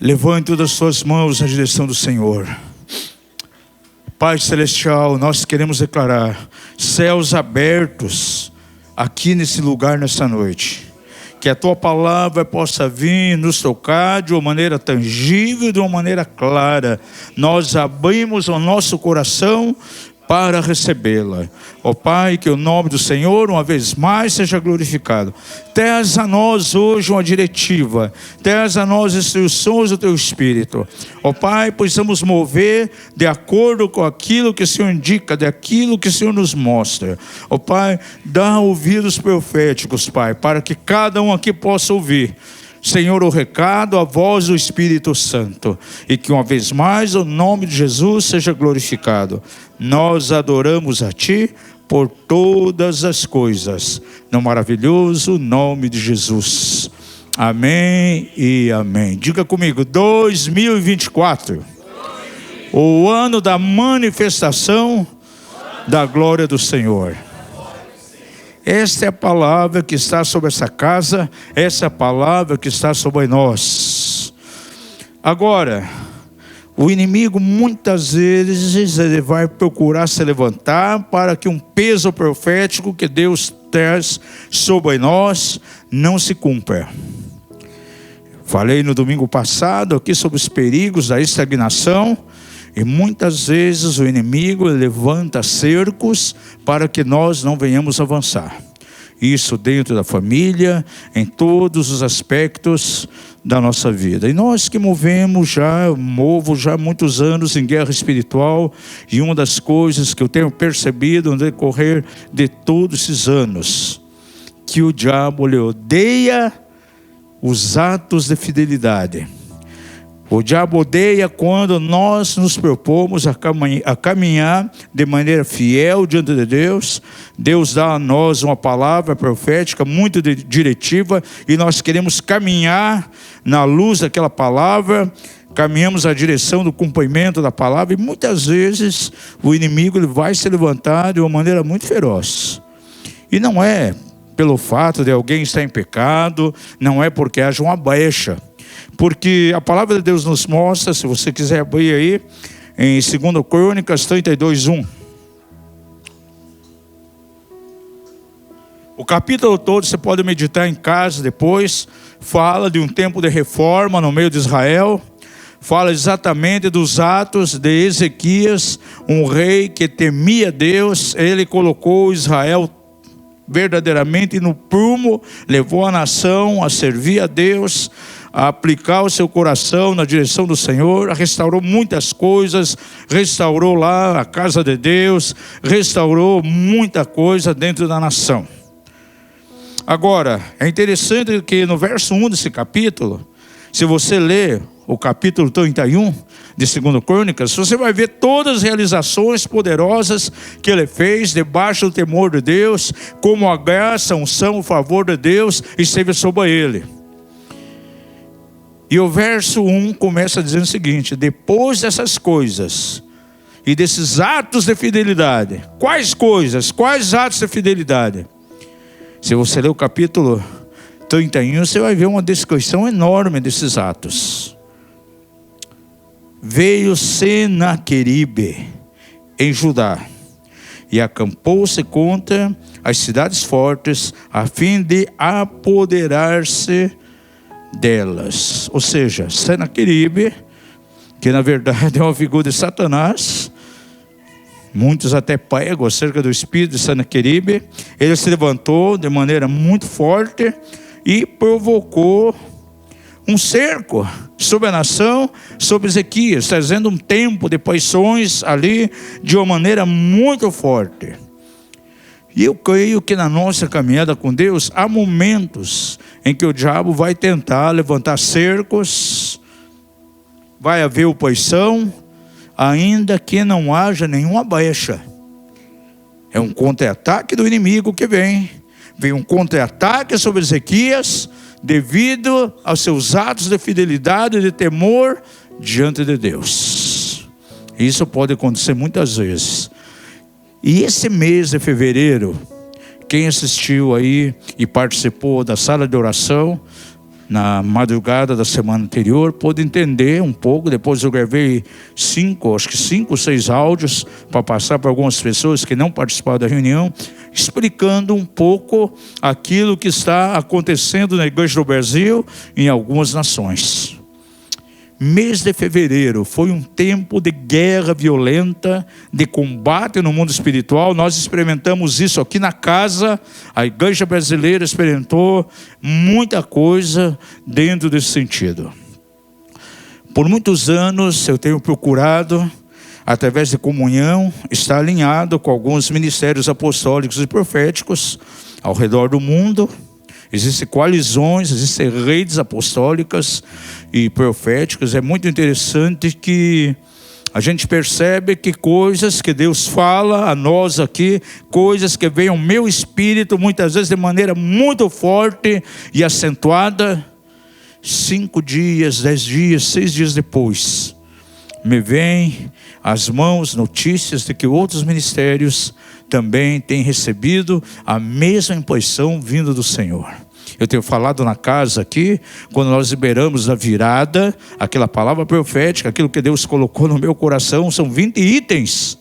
Levante todas as suas mãos na direção do Senhor. Pai Celestial, nós queremos declarar céus abertos aqui nesse lugar, nessa noite. Que a Tua palavra possa vir nos tocar de uma maneira tangível, de uma maneira clara. Nós abrimos o nosso coração para recebê-la. Ó Pai, que o nome do Senhor uma vez mais seja glorificado. Traz a nós hoje uma diretiva, traz a nós instruções do Teu Espírito. Ó Pai, possamos mover de acordo com aquilo que o Senhor indica, daquilo que o Senhor nos mostra. Ó Pai, dá ouvidos proféticos, Pai, para que cada um aqui possa ouvir, Senhor, o recado, a voz do Espírito Santo. E que uma vez mais o nome de Jesus seja glorificado. Nós adoramos a Ti por todas as coisas, no maravilhoso nome de Jesus. Amém e amém. Diga comigo, 2024. O ano da manifestação da glória do Senhor. Esta é a palavra que está sobre essa casa, essa é a palavra que está sobre nós. Agora, o inimigo muitas vezes ele vai procurar se levantar para que um peso profético que Deus traz sobre nós não se cumpra. Falei no domingo passado aqui sobre os perigos da estagnação. E muitas vezes o inimigo levanta cercos para que nós não venhamos avançar. Isso dentro da família, em todos os aspectos da nossa vida. E nós que movo já há muitos anos em guerra espiritual, e uma das coisas que eu tenho percebido no decorrer de todos esses anos, que o diabo ele odeia os atos de fidelidade. O diabo odeia quando nós nos propomos a caminhar de maneira fiel diante de Deus. Deus dá a nós uma palavra profética muito diretiva e nós queremos caminhar na luz daquela palavra, caminhamos na direção do cumprimento da palavra e muitas vezes o inimigo ele vai se levantar de uma maneira muito feroz. E não é pelo fato de alguém estar em pecado, não é porque haja uma brecha. Porque a palavra de Deus nos mostra, se você quiser abrir aí, em 2 Crônicas 32:1. O capítulo todo, você pode meditar em casa depois, fala de um tempo de reforma no meio de Israel, fala exatamente dos atos de Ezequias, um rei que temia Deus. Ele colocou Israel verdadeiramente no prumo, levou a nação a servir a Deus, a aplicar o seu coração na direção do Senhor, restaurou muitas coisas, restaurou lá a casa de Deus, restaurou muita coisa dentro da nação. Agora, é interessante que no verso 1 desse capítulo, se você ler o capítulo 31 de 2 Crônicas, você vai ver todas as realizações poderosas que ele fez debaixo do temor de Deus, como a graça, a unção, o favor de Deus esteve sobre ele. E o verso 1 começa dizendo o seguinte: depois dessas coisas e desses atos de fidelidade. Quais coisas? Quais atos de fidelidade? Se você ler o capítulo 31, você vai ver uma descrição enorme desses atos. Veio Senaqueribe em Judá e acampou-se contra as cidades fortes a fim de apoderar-se delas. Ou seja, Senaqueribe, que na verdade é uma figura de Satanás, muitos até pregam acerca do espírito de Senaqueribe. Ele se levantou de maneira muito forte e provocou um cerco sobre a nação, sobre Ezequias, trazendo um tempo de paixões ali de uma maneira muito forte. E eu creio que na nossa caminhada com Deus há momentos em que o diabo vai tentar levantar cercos, vai haver oposição, ainda que não haja nenhuma brecha. É um contra-ataque do inimigo que vem um contra-ataque sobre Ezequias, devido aos seus atos de fidelidade e de temor diante de Deus. Isso pode acontecer muitas vezes. E esse mês de fevereiro, quem assistiu aí e participou da sala de oração, na madrugada da semana anterior, pôde entender um pouco. Depois eu gravei 5 ou 6 áudios para passar para algumas pessoas que não participaram da reunião, explicando um pouco aquilo que está acontecendo na Igreja do Brasil em algumas nações. Mês de fevereiro foi um tempo de guerra violenta, de combate no mundo espiritual. Nós experimentamos isso aqui na casa. A igreja brasileira experimentou muita coisa dentro desse sentido. Por muitos anos eu tenho procurado, através de comunhão, estar alinhado com alguns ministérios apostólicos e proféticos ao redor do mundo. Existem coalizões, existem redes apostólicas e proféticas. É muito interessante que a gente percebe que coisas que Deus fala a nós aqui, coisas que vêm ao meu espírito, muitas vezes de maneira muito forte e acentuada, 5 dias, 10 dias, 6 dias depois, me vem às mãos notícias de que outros ministérios também têm recebido a mesma impressão vinda do Senhor. Eu tenho falado na casa aqui, quando nós liberamos na virada, aquela palavra profética, aquilo que Deus colocou no meu coração, são 20 itens.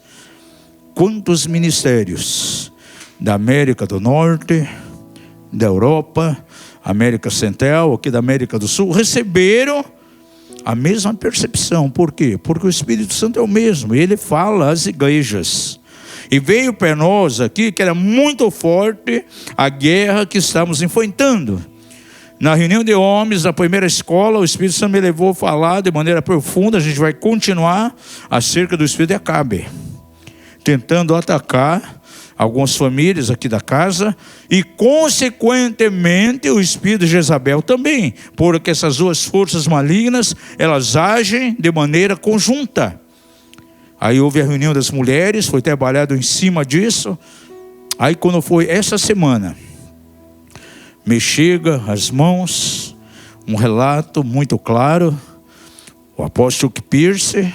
Quantos ministérios da América do Norte, da Europa, América Central, aqui da América do Sul, receberam a mesma percepção. Por quê? Porque o Espírito Santo é o mesmo, e ele fala às igrejas. E veio para nós aqui que era muito forte a guerra que estamos enfrentando. Na reunião de homens da primeira escola, o Espírito Santo me levou a falar de maneira profunda. A gente vai continuar acerca do espírito de Acabe, tentando atacar algumas famílias aqui da casa e, consequentemente, o espírito de Jezabel também, porque essas duas forças malignas, elas agem de maneira conjunta. Aí houve a reunião das mulheres, foi trabalhado em cima disso. Aí quando foi essa semana, me chega às mãos um relato muito claro. O apóstolo Pierce,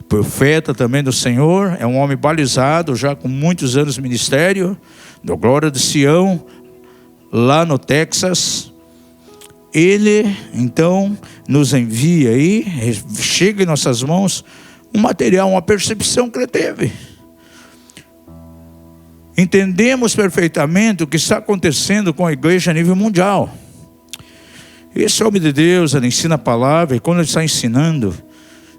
profeta também do Senhor, é um homem balizado, já com muitos anos de ministério, da Glória de Sião, lá no Texas. Ele então nos envia aí, chega em nossas mãos, um material, uma percepção que ele teve. Entendemos perfeitamente o que está acontecendo com a igreja a nível mundial. Esse homem de Deus, ele ensina a palavra, e quando ele está ensinando,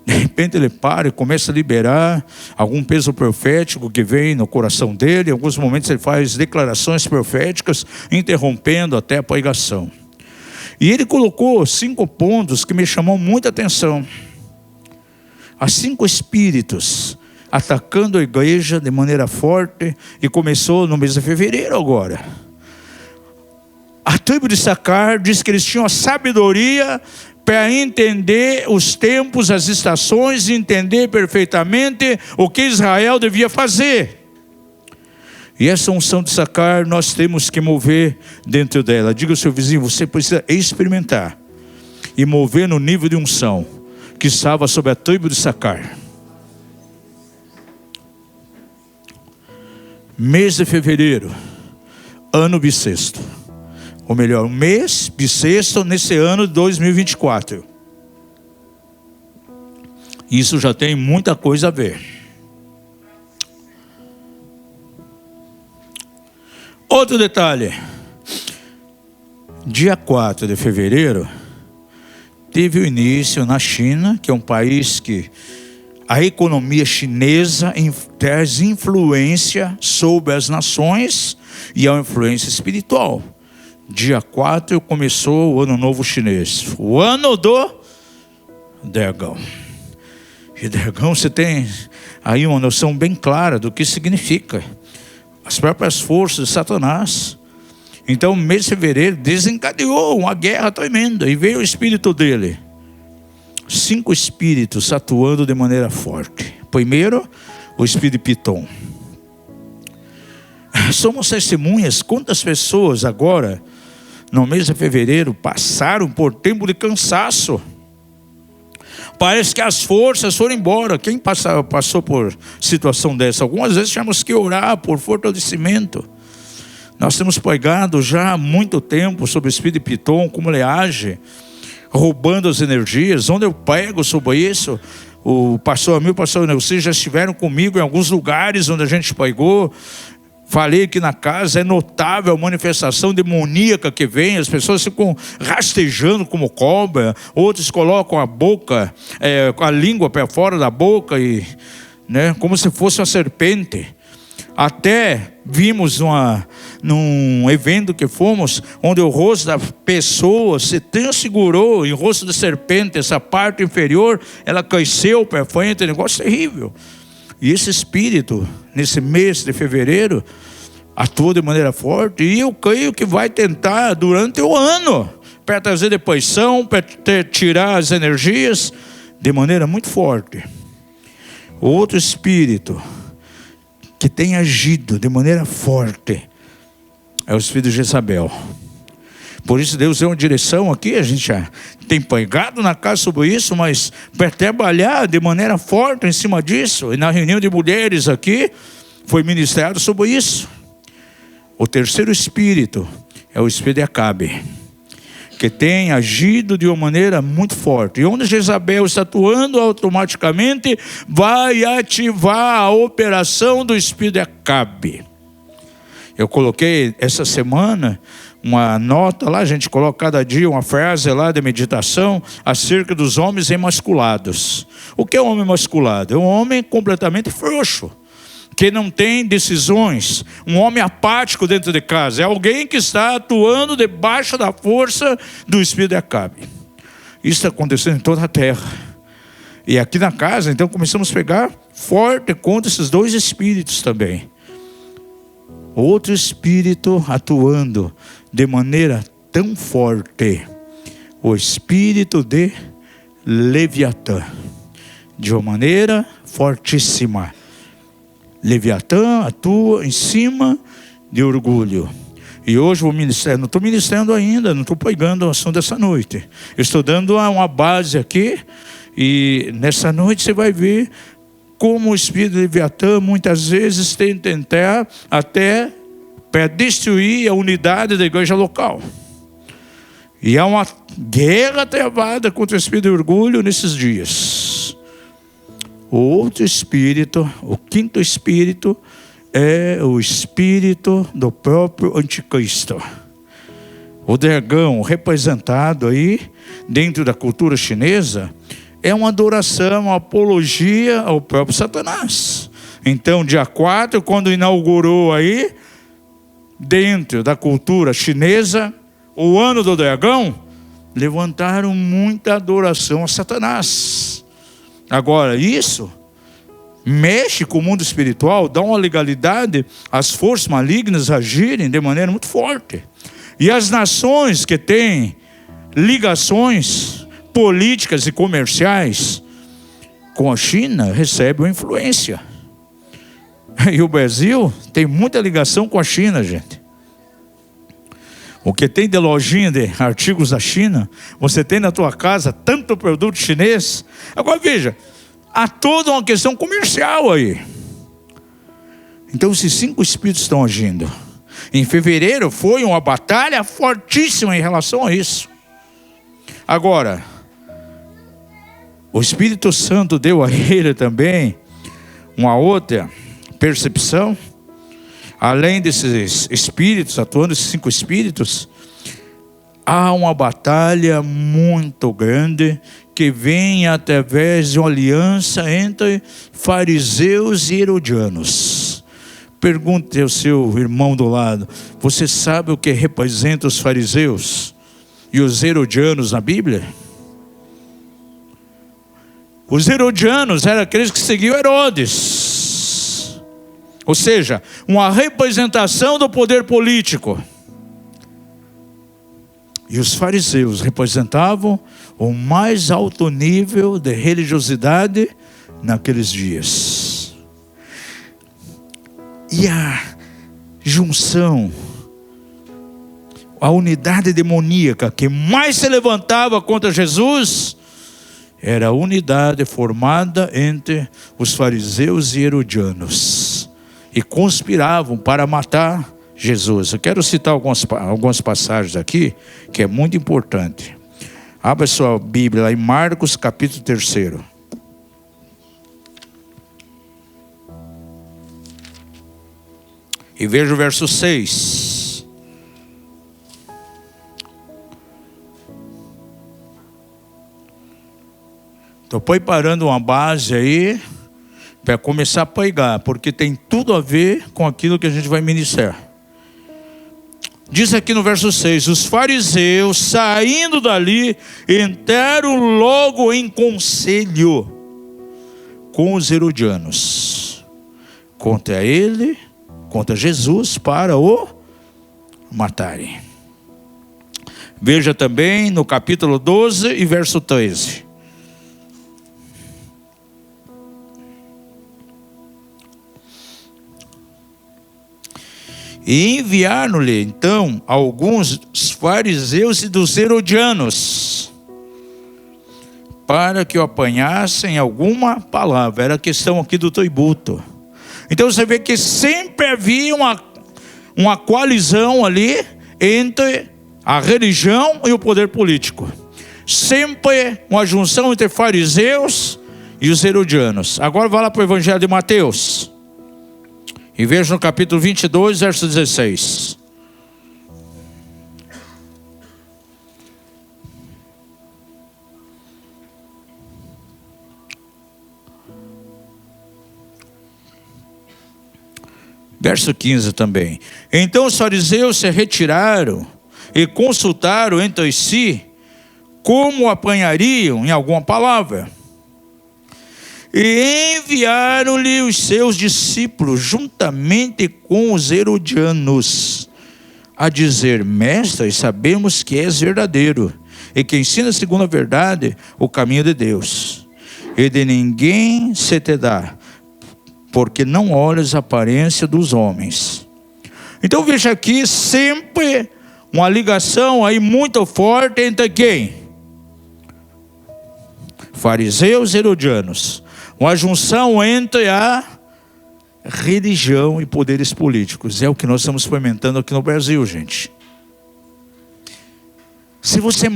de repente ele para e começa a liberar algum peso profético que vem no coração dele. Em alguns momentos ele faz declarações proféticas, interrompendo até a pregação. E ele colocou 5 pontos que me chamou muita atenção. Há 5 espíritos atacando a igreja de maneira forte, e começou no mês de fevereiro agora. A tribo de Issacar diz que eles tinham a sabedoria para entender os tempos, as estações, e entender perfeitamente o que Israel devia fazer. E essa unção de Issacar nós temos que mover dentro dela. Diga ao seu vizinho, você precisa experimentar e mover no nível de unção que estava sobre a tribo de Issacar. Mês de fevereiro, ano bissexto. Ou melhor, mês bissexto nesse ano de 2024. Isso já tem muita coisa a ver. Outro detalhe. Dia 4 de fevereiro, teve o início na China, que é um país que a economia chinesa traz influência sobre as nações e é uma influência espiritual. Dia 4 começou o ano novo chinês, o ano do dragão. E dragão, você tem aí uma noção bem clara do que significa. As próprias forças de Satanás. Então, no mês de fevereiro, desencadeou uma guerra tremenda. E veio o espírito dele. 5 espíritos atuando de maneira forte. Primeiro, o espírito de Piton. Somos testemunhas. Quantas pessoas agora, no mês de fevereiro, passaram por tempo de cansaço. Parece que as forças foram embora. Quem passou por situação dessa? Algumas vezes tivemos que orar por fortalecimento. Nós temos pregado já há muito tempo sobre o espírito de Piton, como ele age, roubando as energias. Onde eu prego sobre isso, o pastor Amil e o pastor Nelson já estiveram comigo em alguns lugares onde a gente pregou. Falei que na casa é notável a manifestação demoníaca que vem. As pessoas ficam rastejando como cobra. Outros colocam a boca, a língua para fora da boca, como se fosse uma serpente. Até vimos num evento que fomos, onde o rosto da pessoa se transfigurou em rosto de serpente. Essa parte inferior, ela cresceu para frente. Negócio terrível. E esse espírito, nesse mês de fevereiro, atua de maneira forte. E eu creio que vai tentar durante o ano, para trazer depressão, para tirar as energias de maneira muito forte. Outro espírito que tem agido de maneira forte é o espírito de Jezabel. Por isso Deus deu uma direção aqui. A gente já tem pregado na casa sobre isso, mas para trabalhar de maneira forte em cima disso. E na reunião de mulheres aqui foi ministrado sobre isso. O terceiro espírito é o espírito de Acabe, que tem agido de uma maneira muito forte. E onde Jezabel está atuando, automaticamente vai ativar a operação do espírito de Acabe. Eu coloquei essa semana uma nota lá, a gente coloca cada dia uma frase lá de meditação acerca dos homens emasculados. O que é um homem emasculado? É um homem completamente frouxo, que não tem decisões, um homem apático dentro de casa. É alguém que está atuando debaixo da força do espírito de Acabe. Isso está acontecendo em toda a terra. E aqui na casa, então, começamos a pegar forte contra esses dois espíritos também. Outro espírito atuando de maneira tão forte, o espírito de Leviatã, de uma maneira fortíssima. Leviatã atua em cima de orgulho. E hoje vou ministrar, não estou ministrando ainda, não estou pregando o assunto dessa noite. Eu estou dando uma base aqui, e nessa noite você vai ver como o espírito de Leviatã muitas vezes tem tentar até para destruir a unidade da igreja local. E há uma guerra travada contra o espírito de orgulho nesses dias. O outro espírito, o quinto espírito, é o espírito do próprio anticristo. O dragão, representado aí dentro da cultura chinesa, é uma adoração, uma apologia ao próprio Satanás. Então, dia 4, quando inaugurou aí, dentro da cultura chinesa, o ano do dragão, levantaram muita adoração a Satanás. Agora, isso mexe com o mundo espiritual, dá uma legalidade às forças malignas agirem de maneira muito forte. E as nações que têm ligações políticas e comerciais com a China recebem uma influência. E o Brasil tem muita ligação com a China, gente. O que tem de lojinha de artigos da China, você tem na tua casa tanto produto chinês. Agora veja, há toda uma questão comercial aí. Então esses 5 espíritos estão agindo. Em fevereiro foi uma batalha fortíssima em relação a isso. Agora, o Espírito Santo deu a ele também uma outra percepção. Além desses espíritos, atuando esses 5 espíritos, há uma batalha muito grande que vem através de uma aliança entre fariseus e herodianos. Pergunte ao seu irmão do lado: você sabe o que representa os fariseus e os herodianos na Bíblia? Os herodianos eram aqueles que seguiam Herodes. Ou seja, uma representação do poder político. E os fariseus representavam o mais alto nível de religiosidade naqueles dias. E a junção, a unidade demoníaca que mais se levantava contra Jesus, era a unidade formada entre os fariseus e herodianos. E conspiravam para matar Jesus. Eu quero citar algumas passagens aqui, que é muito importante. Abra sua Bíblia lá em Marcos capítulo 3. E veja o verso 6. Estou preparando uma base aí para começar a pregar, porque tem tudo a ver com aquilo que a gente vai ministrar. Diz aqui no verso 6: os fariseus, saindo dali, entraram logo em conselho com os herodianos contra ele, contra Jesus, para o matarem. Veja também no capítulo 12 e verso 13. E enviaram-lhe então alguns dos fariseus e dos herodianos para que o apanhassem alguma palavra. Era a questão aqui do tributo. Então você vê que sempre havia uma coalizão ali entre a religião e o poder político. Sempre uma junção entre fariseus e os herodianos. Agora vai lá para o Evangelho de Mateus. E veja no capítulo 22, verso 16. Verso 15 também. Então os fariseus se retiraram e consultaram entre si como apanhariam em alguma palavra. E enviaram-lhe os seus discípulos, juntamente com os herodianos, a dizer: mestre, sabemos que és verdadeiro, e que ensina segundo a verdade o caminho de Deus. E de ninguém se te dá, porque não olhas a aparência dos homens. Então veja aqui sempre uma ligação aí muito forte entre quem? Fariseus e herodianos. Uma junção entre a religião e poderes políticos. É o que nós estamos experimentando aqui no Brasil, gente. Se você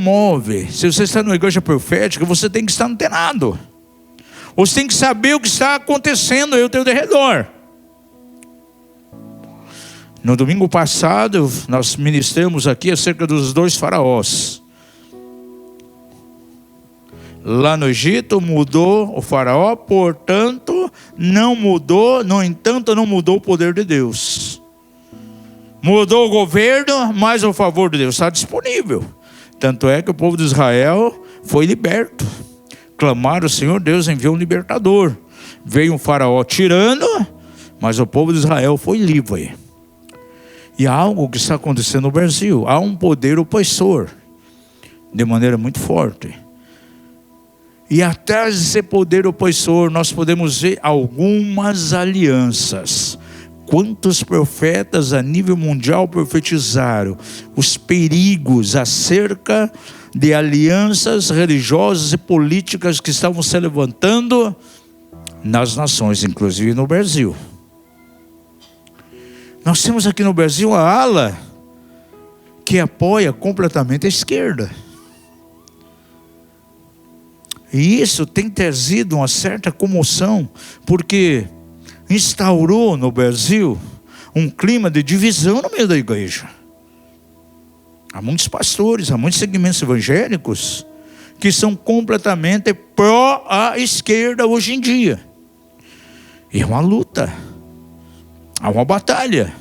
se você está numa igreja profética, você tem que estar antenado. Você tem que saber o que está acontecendo aí ao teu redor. No domingo passado, nós ministramos aqui acerca dos 2 faraós. Lá no Egito mudou o faraó, portanto, no entanto, não mudou o poder de Deus. Mudou o governo, mas o favor de Deus está disponível. Tanto é que o povo de Israel foi liberto. Clamaram ao Senhor, Deus enviou um libertador. Veio um faraó tirano, mas o povo de Israel foi livre. E há algo que está acontecendo no Brasil. Há um poder opressor, de maneira muito forte. E atrás desse poder opressor, nós podemos ver algumas alianças. Quantos profetas a nível mundial profetizaram os perigos acerca de alianças religiosas e políticas que estavam se levantando nas nações, inclusive no Brasil. Nós temos aqui no Brasil a ala que apoia completamente a esquerda. E isso tem trazido uma certa comoção, porque instaurou no Brasil um clima de divisão no meio da igreja. Há muitos pastores, há muitos segmentos evangélicos que são completamente pró à esquerda hoje em dia. E é uma luta, há uma batalha.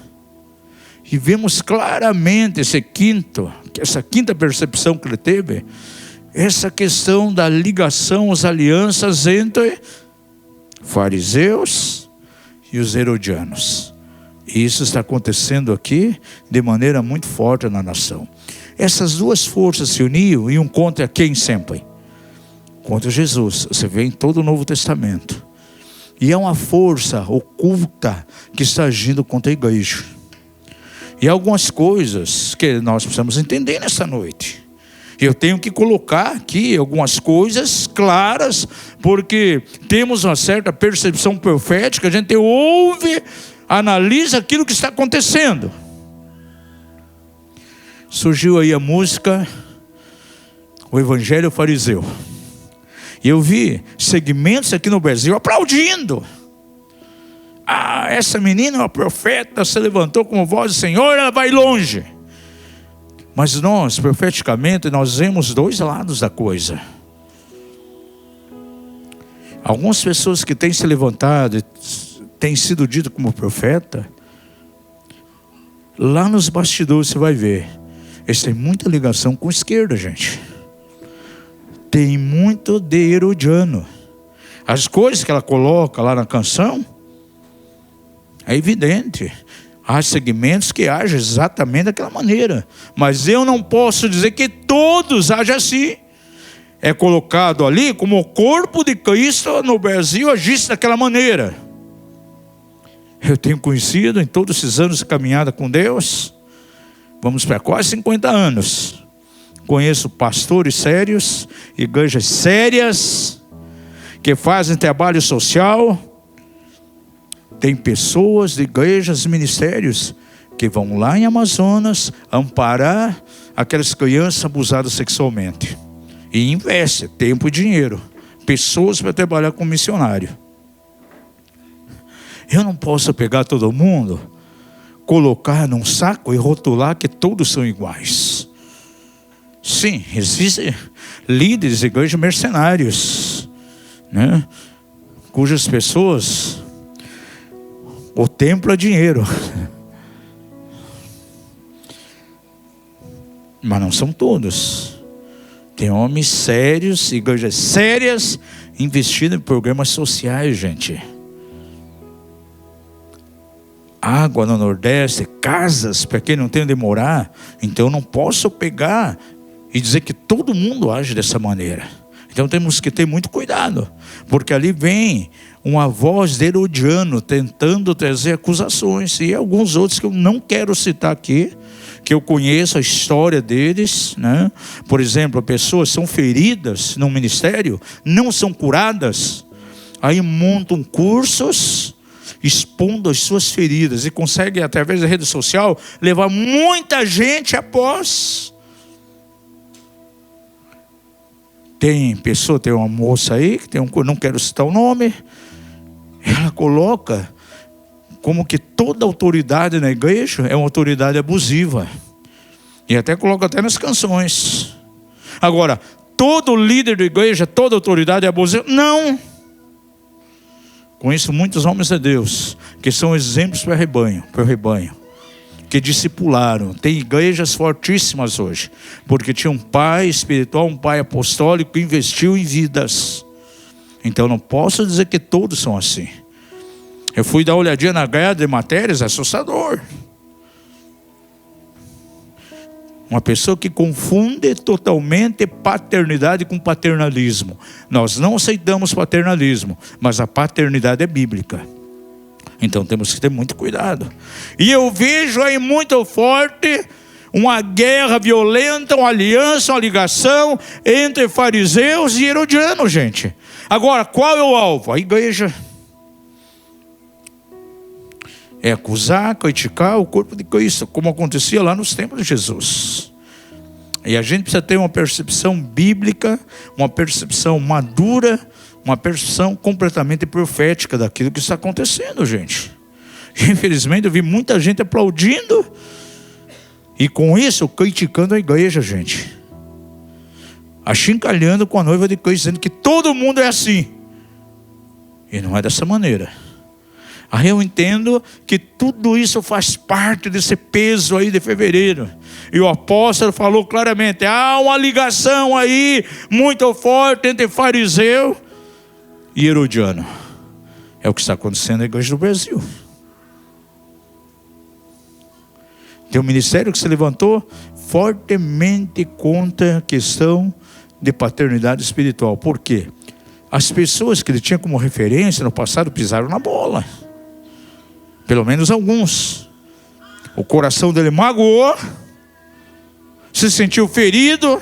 E vemos claramente essa quinta percepção que ele teve, essa questão da ligação, as alianças entre fariseus e os herodianos. E isso está acontecendo aqui de maneira muito forte na nação. Essas duas forças se uniam e um contra quem sempre? Contra Jesus. Você vê em todo o Novo Testamento. E é uma força oculta que está agindo contra a igreja. E algumas coisas que nós precisamos entender nessa noite. Eu tenho que colocar aqui algumas coisas claras, porque temos uma certa percepção profética, a gente ouve, analisa aquilo que está acontecendo. surgiu aí a música, o Evangelho Fariseu. E eu vi segmentos aqui no Brasil aplaudindo. Ah, essa menina é uma profeta, se levantou como voz do Senhor, ela vai longe. Mas nós, profeticamente, nós vemos dois lados da coisa. Algumas pessoas que têm se levantado, têm sido dito como profeta, lá nos bastidores você vai ver, eles têm muita ligação com a esquerda, gente. Tem muito de herodiano. As coisas que ela coloca lá na canção, é evidente. Há segmentos que agem exatamente daquela maneira. Mas eu não posso dizer que todos agem assim. É colocado ali como o corpo de Cristo no Brasil agisse daquela maneira. Eu tenho conhecido em todos esses anos de caminhada com Deus, vamos para quase 50 anos. Conheço pastores sérios, igrejas sérias, que fazem trabalho social. Tem pessoas de igrejas e ministérios que vão lá em Amazonas amparar aquelas crianças abusadas sexualmente. E investe tempo e dinheiro, pessoas para trabalhar como missionário. Eu não posso pegar todo mundo, colocar num saco e rotular que todos são iguais. Sim, existem líderes de igreja mercenários, né? Cujas pessoas, o templo é dinheiro. Mas não são todos. Tem homens sérios, igrejas sérias, investindo em programas sociais, gente. Água no Nordeste, casas para quem não tem onde morar. Então eu não posso pegar e dizer que todo mundo age dessa maneira. Então temos que ter muito cuidado, porque ali vem uma voz de herodiano tentando trazer acusações, e alguns outros que eu não quero citar aqui, que eu conheço a história deles, né? Por exemplo, pessoas são feridas no ministério, não são curadas, aí montam cursos expondo as suas feridas e conseguem, através da rede social, levar muita gente após. Tem uma moça aí, que não quero citar o nome, ela coloca como que toda autoridade na igreja é uma autoridade abusiva. E até coloca até nas canções. Agora, todo líder da igreja, toda autoridade é abusiva? Não. Conheço muitos homens de Deus que são exemplos para o rebanho, que discipularam. Tem igrejas fortíssimas hoje, porque tinha um pai espiritual, um pai apostólico que investiu em vidas. Então não posso dizer que todos são assim. Eu fui dar uma olhadinha na grade de matérias, é assustador. Uma pessoa que confunde totalmente paternidade com paternalismo. Nós não aceitamos paternalismo, mas a paternidade é bíblica. Então temos que ter muito cuidado. E eu vejo aí muito forte uma guerra violenta, uma aliança, uma ligação entre fariseus e herodianos, gente. Agora, qual é o alvo? A igreja. É acusar, criticar o corpo de Cristo, como acontecia lá nos tempos de Jesus. E a gente precisa ter uma percepção bíblica, uma percepção madura, uma percepção completamente profética daquilo que está acontecendo, gente. Infelizmente eu vi muita gente aplaudindo e com isso criticando a igreja, gente. Achincalhando com a noiva de Cristo, dizendo que todo mundo é assim. E não é dessa maneira. Aí eu entendo que tudo isso faz parte desse peso aí de fevereiro. E o apóstolo falou claramente, há uma ligação aí muito forte entre fariseu e herodiano. É o que está acontecendo na igreja do Brasil. Tem um ministério que se levantou fortemente contra a questão de paternidade espiritual. Por quê? As pessoas que ele tinha como referência no passado pisaram na bola. Pelo menos alguns. O coração dele magoou, se sentiu ferido,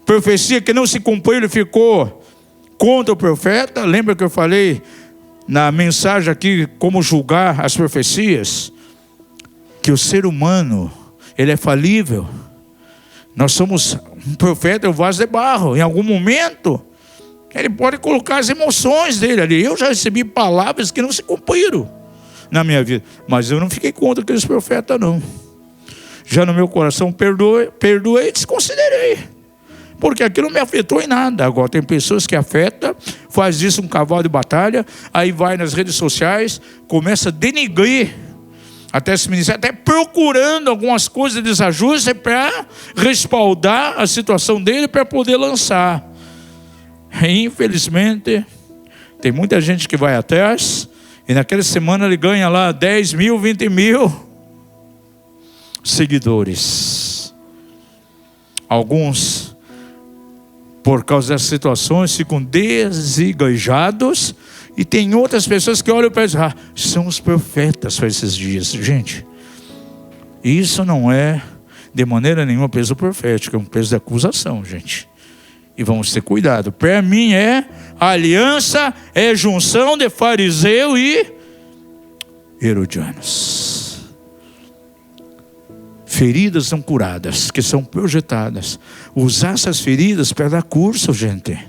profecia que não se cumpriu, ele ficou contra o profeta. Lembra que eu falei na mensagem aqui como julgar as profecias? Que o ser humano, ele é falível. Nós somos um profeta, é um vaso de barro. Em algum momento, ele pode colocar as emoções dele ali. Eu já recebi palavras que não se cumpriram na minha vida, mas eu não fiquei contra aqueles profetas, não. Já no meu coração perdoei e desconsiderei, porque aquilo não me afetou em nada. Agora tem pessoas que afetam, faz disso um cavalo de batalha, aí vai nas redes sociais, começa a denigrir até esse ministério, até procurando algumas coisas de desajuste para respaldar a situação dele, para poder lançar. E, infelizmente, tem muita gente que vai atrás, e naquela semana ele ganha lá 10 mil, 20 mil seguidores. Alguns, por causa das situações, ficam desigajados, e tem outras pessoas que olham para eles, são os profetas para esses dias. Gente, isso não é de maneira nenhuma peso profético, é um peso de acusação, gente. E vamos ter cuidado. Para mim é aliança, é junção de fariseu e herodianos. Feridas são curadas, que são projetadas. Usar essas feridas para dar curso, gente.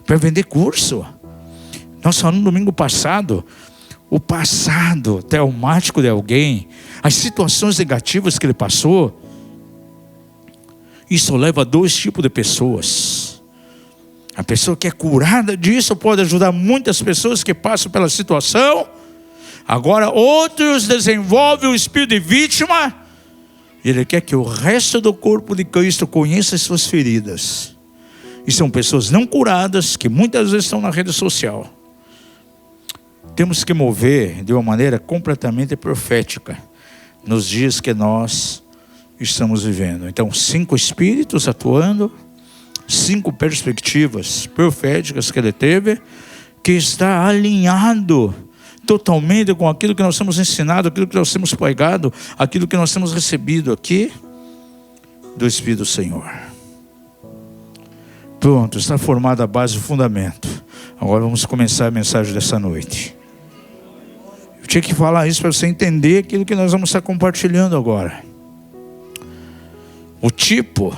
Para vender curso. Nós falamos no domingo passado, o passado traumático de alguém, as situações negativas que ele passou, isso leva a dois tipos de pessoas. A pessoa que é curada disso pode ajudar muitas pessoas que passam pela situação. Agora outros desenvolvem o espírito de vítima. Ele quer que o resto do corpo de Cristo conheça as suas feridas. E são pessoas não curadas, que muitas vezes estão na rede social. Temos que mover de uma maneira completamente profética nos dias que nós estamos vivendo. Então, 5 espíritos atuando, 5 perspectivas proféticas que ele teve, que está alinhado totalmente com aquilo que nós temos ensinado, aquilo que nós temos pregado, aquilo que nós temos recebido aqui do Espírito do Senhor. Pronto, está formada a base, o fundamento. Agora vamos começar a mensagem dessa noite. Eu tinha que falar isso para você entender aquilo que nós vamos estar compartilhando agora. O tipo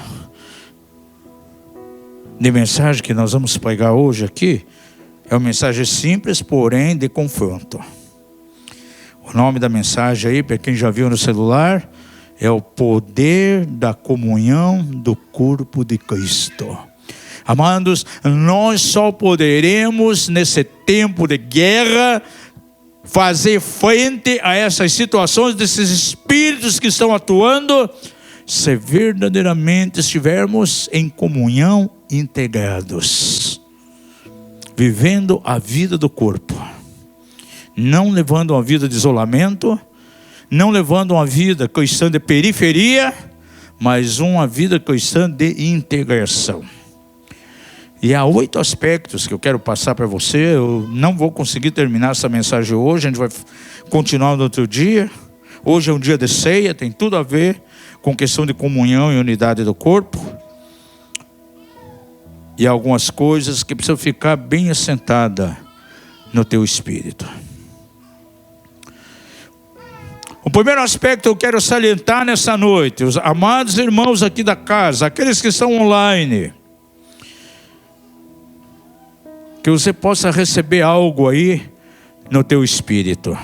de mensagem que nós vamos pregar hoje aqui é uma mensagem simples, porém de confronto. O nome da mensagem aí, para quem já viu no celular, é o poder da comunhão do corpo de Cristo. Amados, nós só poderemos nesse tempo de guerra fazer frente a essas situações, desses espíritos que estão atuando, se verdadeiramente estivermos em comunhão, integrados, vivendo a vida do corpo, não levando uma vida de isolamento, não levando uma vida cristã de periferia, mas uma vida cristã de integração. E há 8 aspectos que eu quero passar para você. Eu não vou conseguir terminar essa mensagem hoje, a gente vai continuar no outro dia. Hoje é um dia de ceia, tem tudo a ver com questão de comunhão e unidade do corpo. E algumas coisas que precisam ficar bem assentadas no teu espírito. O primeiro aspecto que eu quero salientar nessa noite, os amados irmãos aqui da casa, aqueles que estão online, que você possa receber algo aí no teu espírito.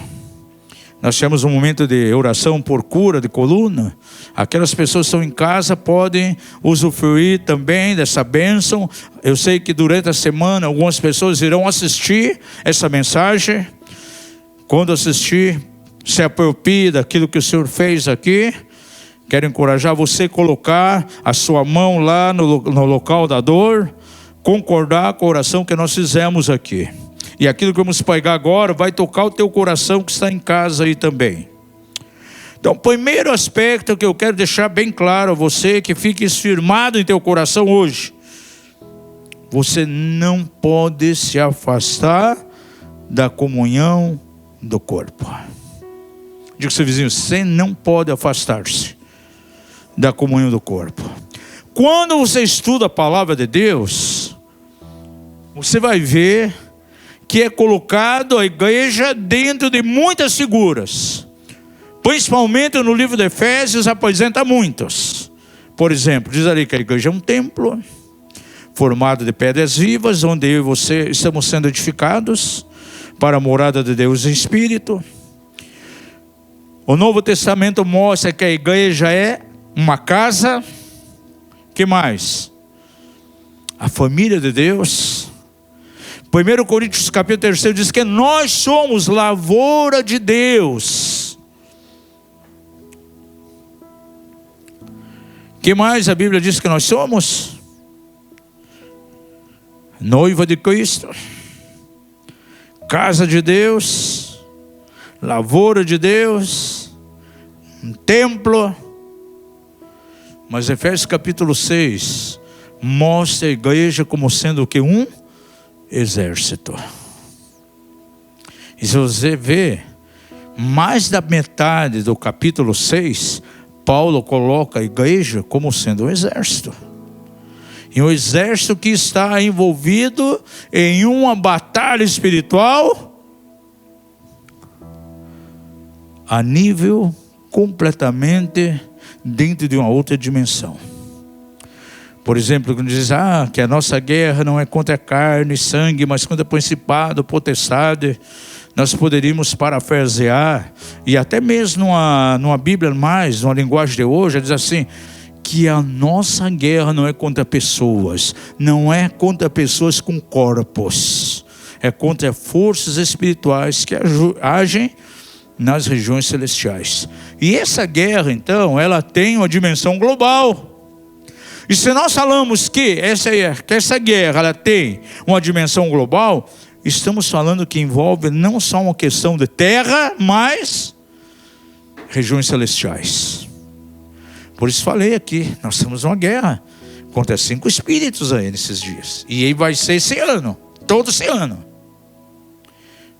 Nós temos um momento de oração por cura de coluna. Aquelas pessoas que estão em casa podem usufruir também dessa bênção. Eu sei que durante a semana algumas pessoas irão assistir essa mensagem. Quando assistir, se aproprie daquilo que o Senhor fez aqui. Quero encorajar você a colocar a sua mão lá no local da dor, concordar com a oração que nós fizemos aqui. E aquilo que vamos pregar agora vai tocar o teu coração que está em casa aí também. Então, o primeiro aspecto que eu quero deixar bem claro a você, que fique firmado em teu coração hoje: você não pode se afastar da comunhão do corpo. Diga ao seu vizinho: você não pode afastar-se da comunhão do corpo. Quando você estuda a palavra de Deus, você vai ver que é colocado a igreja dentro de muitas figuras. Principalmente no livro de Efésios apresenta muitos. Por exemplo, diz ali que a igreja é um templo formado de pedras vivas, onde eu e você estamos sendo edificados para a morada de Deus em Espírito. O Novo Testamento mostra que a igreja é uma casa. Que mais? A família de Deus. 1 Coríntios capítulo 3 diz que nós somos lavoura de Deus. Que mais a Bíblia diz que nós somos? Noiva de Cristo, casa de Deus, lavoura de Deus, um templo. Mas Efésios capítulo 6 mostra a igreja como sendo o que? Um exército. E se você vê, mais da metade do capítulo 6, Paulo coloca a igreja como sendo um exército. E um exército que está envolvido em uma batalha espiritual a nível completamente dentro de uma outra dimensão. Por exemplo, quando diz que a nossa guerra não é contra carne e sangue, mas contra principado, potestade, nós poderíamos parafrasear, e até mesmo numa Bíblia mais, numa linguagem de hoje, diz assim, que a nossa guerra não é contra pessoas, não é contra pessoas com corpos, é contra forças espirituais que agem nas regiões celestiais. E essa guerra, então, ela tem uma dimensão global. E se nós falamos que essa guerra ela tem uma dimensão global, estamos falando que envolve não só uma questão de terra, mas regiões celestiais. Por isso falei aqui, nós temos uma guerra contra 5 espíritos aí nesses dias. E aí vai ser esse ano, todo esse ano.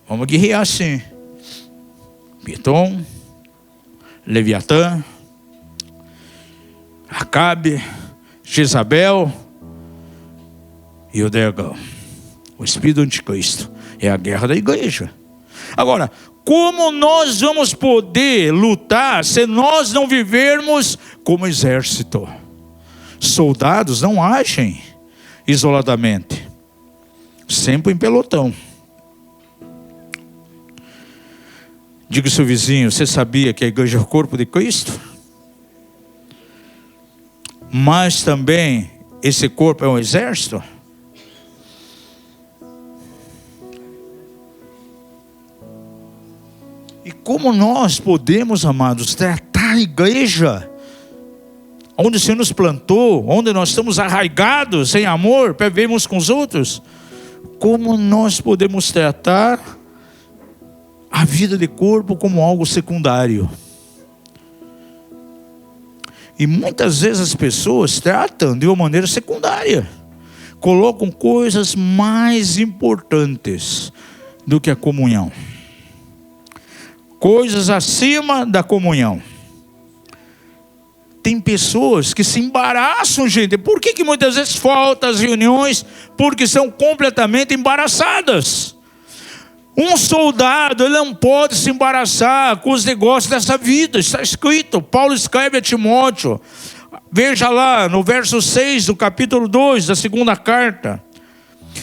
Vamos guerrear assim. Pitom, Leviatã, Acabe, Jezabel e o dragão. O espírito do anticristo. É a guerra da igreja. Agora, como nós vamos poder lutar se nós não vivermos como exército? Soldados não agem isoladamente, sempre em pelotão. Diga ao seu vizinho, você sabia que a igreja é o corpo de Cristo? Mas também esse corpo é um exército? E como nós podemos, amados, tratar a igreja onde o Senhor nos plantou, onde nós estamos arraigados em amor para viver uns com os outros? Como nós podemos tratar a vida de corpo como algo secundário? E muitas vezes as pessoas tratam de uma maneira secundária, colocam coisas mais importantes do que a comunhão, coisas acima da comunhão. Tem pessoas que se embaraçam, gente. Por que muitas vezes faltam as reuniões? Porque são completamente embaraçadas. Um soldado, ele não pode se embaraçar com os negócios dessa vida. Está escrito, Paulo escreve a Timóteo, veja lá no verso 6 do capítulo 2 da segunda carta: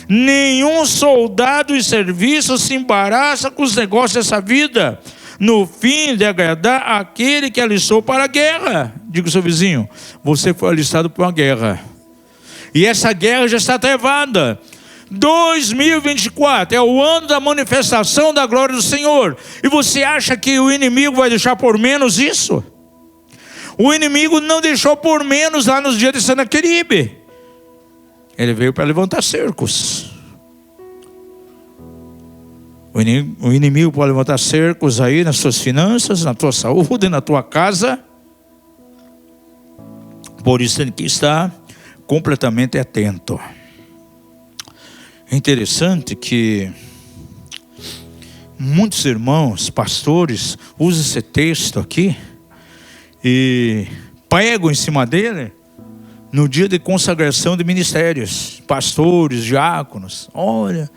nenhum soldado em serviço se embaraça com os negócios dessa vida, no fim de agradar aquele que alistou para a guerra. Diga ao seu vizinho, você foi alistado para uma guerra, e essa guerra já está travada. 2024 é o ano da manifestação da glória do Senhor. E você acha que o inimigo vai deixar por menos isso? O inimigo não deixou por menos lá nos dias de Senaqueribe. Ele veio para levantar cercos. O inimigo pode levantar cercos aí nas suas finanças, na tua saúde, na tua casa. Por isso tem que estar completamente atento. É interessante que muitos irmãos, pastores, usam esse texto aqui e pregam em cima dele no dia de consagração de ministérios, pastores, diáconos. Olha,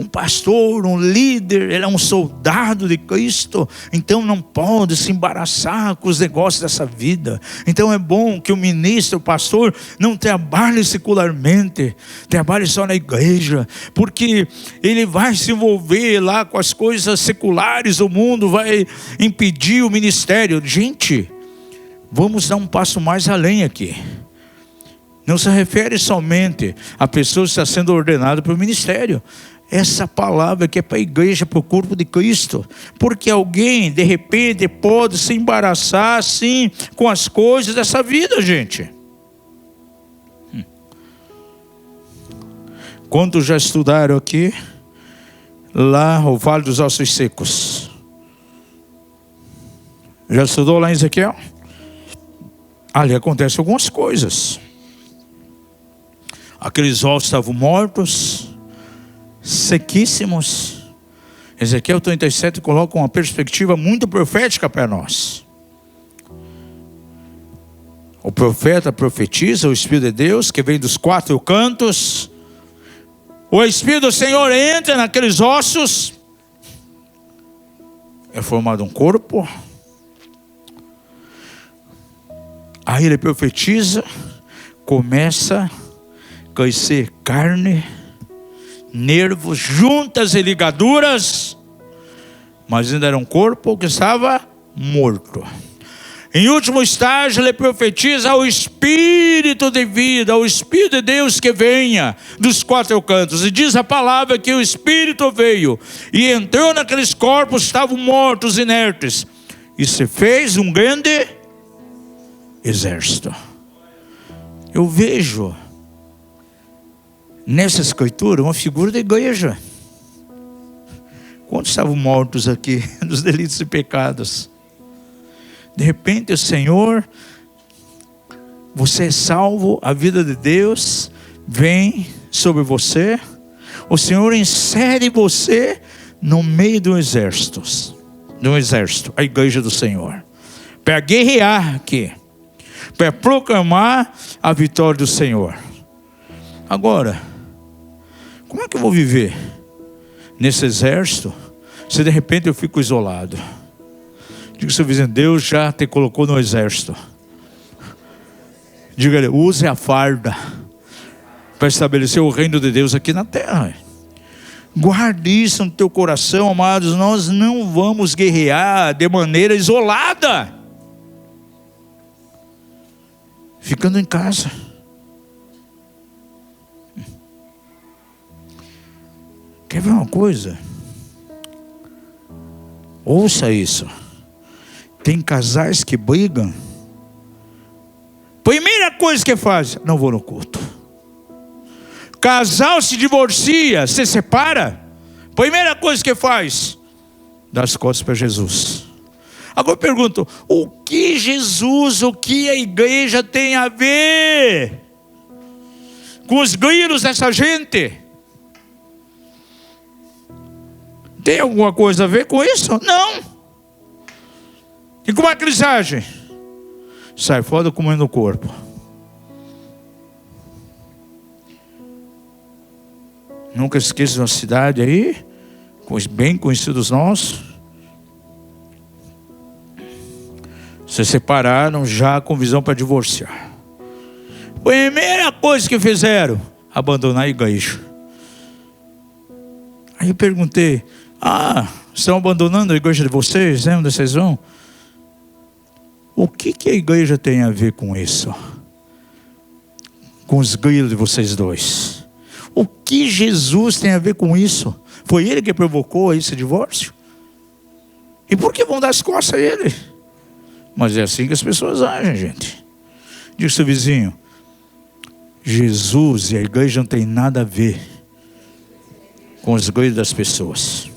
Um pastor, um líder, ele é um soldado de Cristo, então não pode se embaraçar com os negócios dessa vida. Então é bom que o ministro, o pastor, não trabalhe secularmente, trabalhe só na igreja, porque ele vai se envolver lá com as coisas seculares, o mundo vai impedir o ministério. Gente, vamos dar um passo mais além aqui. Não se refere somente a pessoa que está sendo ordenada para o ministério. Essa palavra que é para a igreja, para o corpo de Cristo. Porque alguém, de repente, pode se embaraçar assim com as coisas dessa vida, gente. Quantos já estudaram aqui? Lá, o Vale dos Ossos Secos. Já estudou lá em Ezequiel? Ali acontecem algumas coisas. Aqueles ossos estavam mortos, sequíssimos. Ezequiel 37 coloca uma perspectiva muito profética para nós. O profeta profetiza o Espírito de Deus que vem dos quatro cantos. O Espírito do Senhor entra naqueles ossos. É formado um corpo. Aí ele profetiza. Começa a crescer carne, nervos, juntas e ligaduras, mas ainda era um corpo que estava morto. Em último estágio, ele profetiza o Espírito de vida, o Espírito de Deus que venha dos quatro cantos. E diz a palavra que o Espírito veio e entrou naqueles corpos que estavam mortos, inertes, e se fez um grande exército. Eu vejo nessa escritura uma figura da igreja. Quantos estavam mortos aqui nos delitos e pecados? De repente o Senhor, você é salvo, a vida de Deus vem sobre você. O Senhor insere você no meio de um exército, a igreja do Senhor, para guerrear aqui, para proclamar a vitória do Senhor. Agora, como é que eu vou viver nesse exército se de repente eu fico isolado? Diga ao seu vizinho, Deus já te colocou no exército. Diga-lhe, use a farda para estabelecer o reino de Deus aqui na terra. Guarde isso no teu coração, amados. Nós não vamos guerrear de maneira isolada, ficando em casa. Quer ver uma coisa? Ouça isso. Tem casais que brigam. Primeira coisa que faz, não vou no culto. Casal se divorcia, se separa. Primeira coisa que faz, dá as costas para Jesus. Agora eu pergunto, o que Jesus, o que a igreja tem a ver com os grilos dessa gente? Tem alguma coisa a ver com isso? Não. E como é que eles agem? Sai fora do comendo o corpo. Nunca esqueça de uma cidade aí, bem conhecidos nossos. Se separaram já com visão para divorciar. Primeira coisa que fizeram, abandonar a igreja. Aí eu perguntei, estão abandonando a igreja de vocês? Onde vocês vão? O que a igreja tem a ver com isso? Com os grilos de vocês dois? O que Jesus tem a ver com isso? Foi ele que provocou esse divórcio? E por que vão dar as costas a ele? Mas é assim que as pessoas agem, gente. Diga ao seu vizinho, Jesus e a igreja não tem nada a ver com os grilos das pessoas.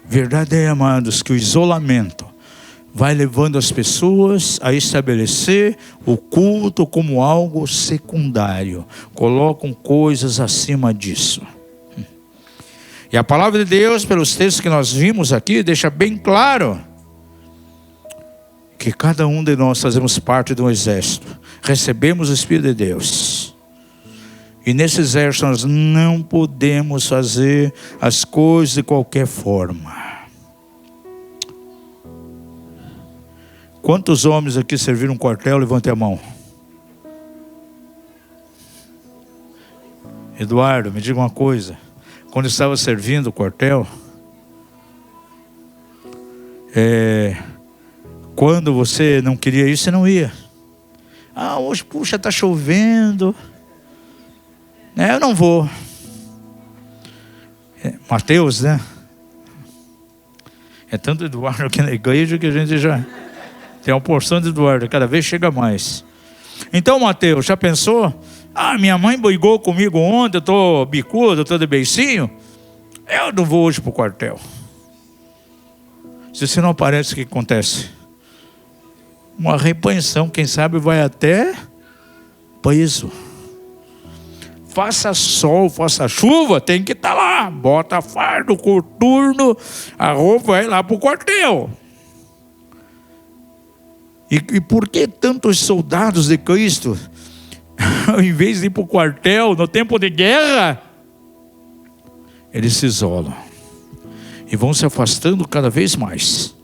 Verdade é, amados, que o isolamento vai levando as pessoas a estabelecer o culto como algo secundário. Colocam coisas acima disso. E a palavra de Deus, pelos textos que nós vimos aqui, deixa bem claro que cada um de nós fazemos parte de um exército. Recebemos o Espírito de Deus. E nesse exército nós não podemos fazer as coisas de qualquer forma. Quantos homens aqui serviram um quartel? Levante a mão. Eduardo, me diga uma coisa. Quando estava servindo o quartel, quando você não queria ir, você não ia. Ah, hoje, puxa, está chovendo. Eu não vou. Mateus, né? É tanto Eduardo aqui na igreja que a gente já tem uma porção de Eduardo, cada vez chega mais. Então, Mateus, já pensou? Ah, minha mãe brigou comigo ontem, eu estou bicudo, eu estou de beicinho. Eu não vou hoje para o quartel. Se você não aparece, o que acontece? Uma repreensão, quem sabe vai até preso. Faça sol, faça chuva, tem que estar lá. Bota fardo, coturno, a roupa, vai lá para o quartel. E por que tantos soldados de Cristo, ao invés de ir para o quartel, no tempo de guerra, eles se isolam e vão se afastando cada vez mais?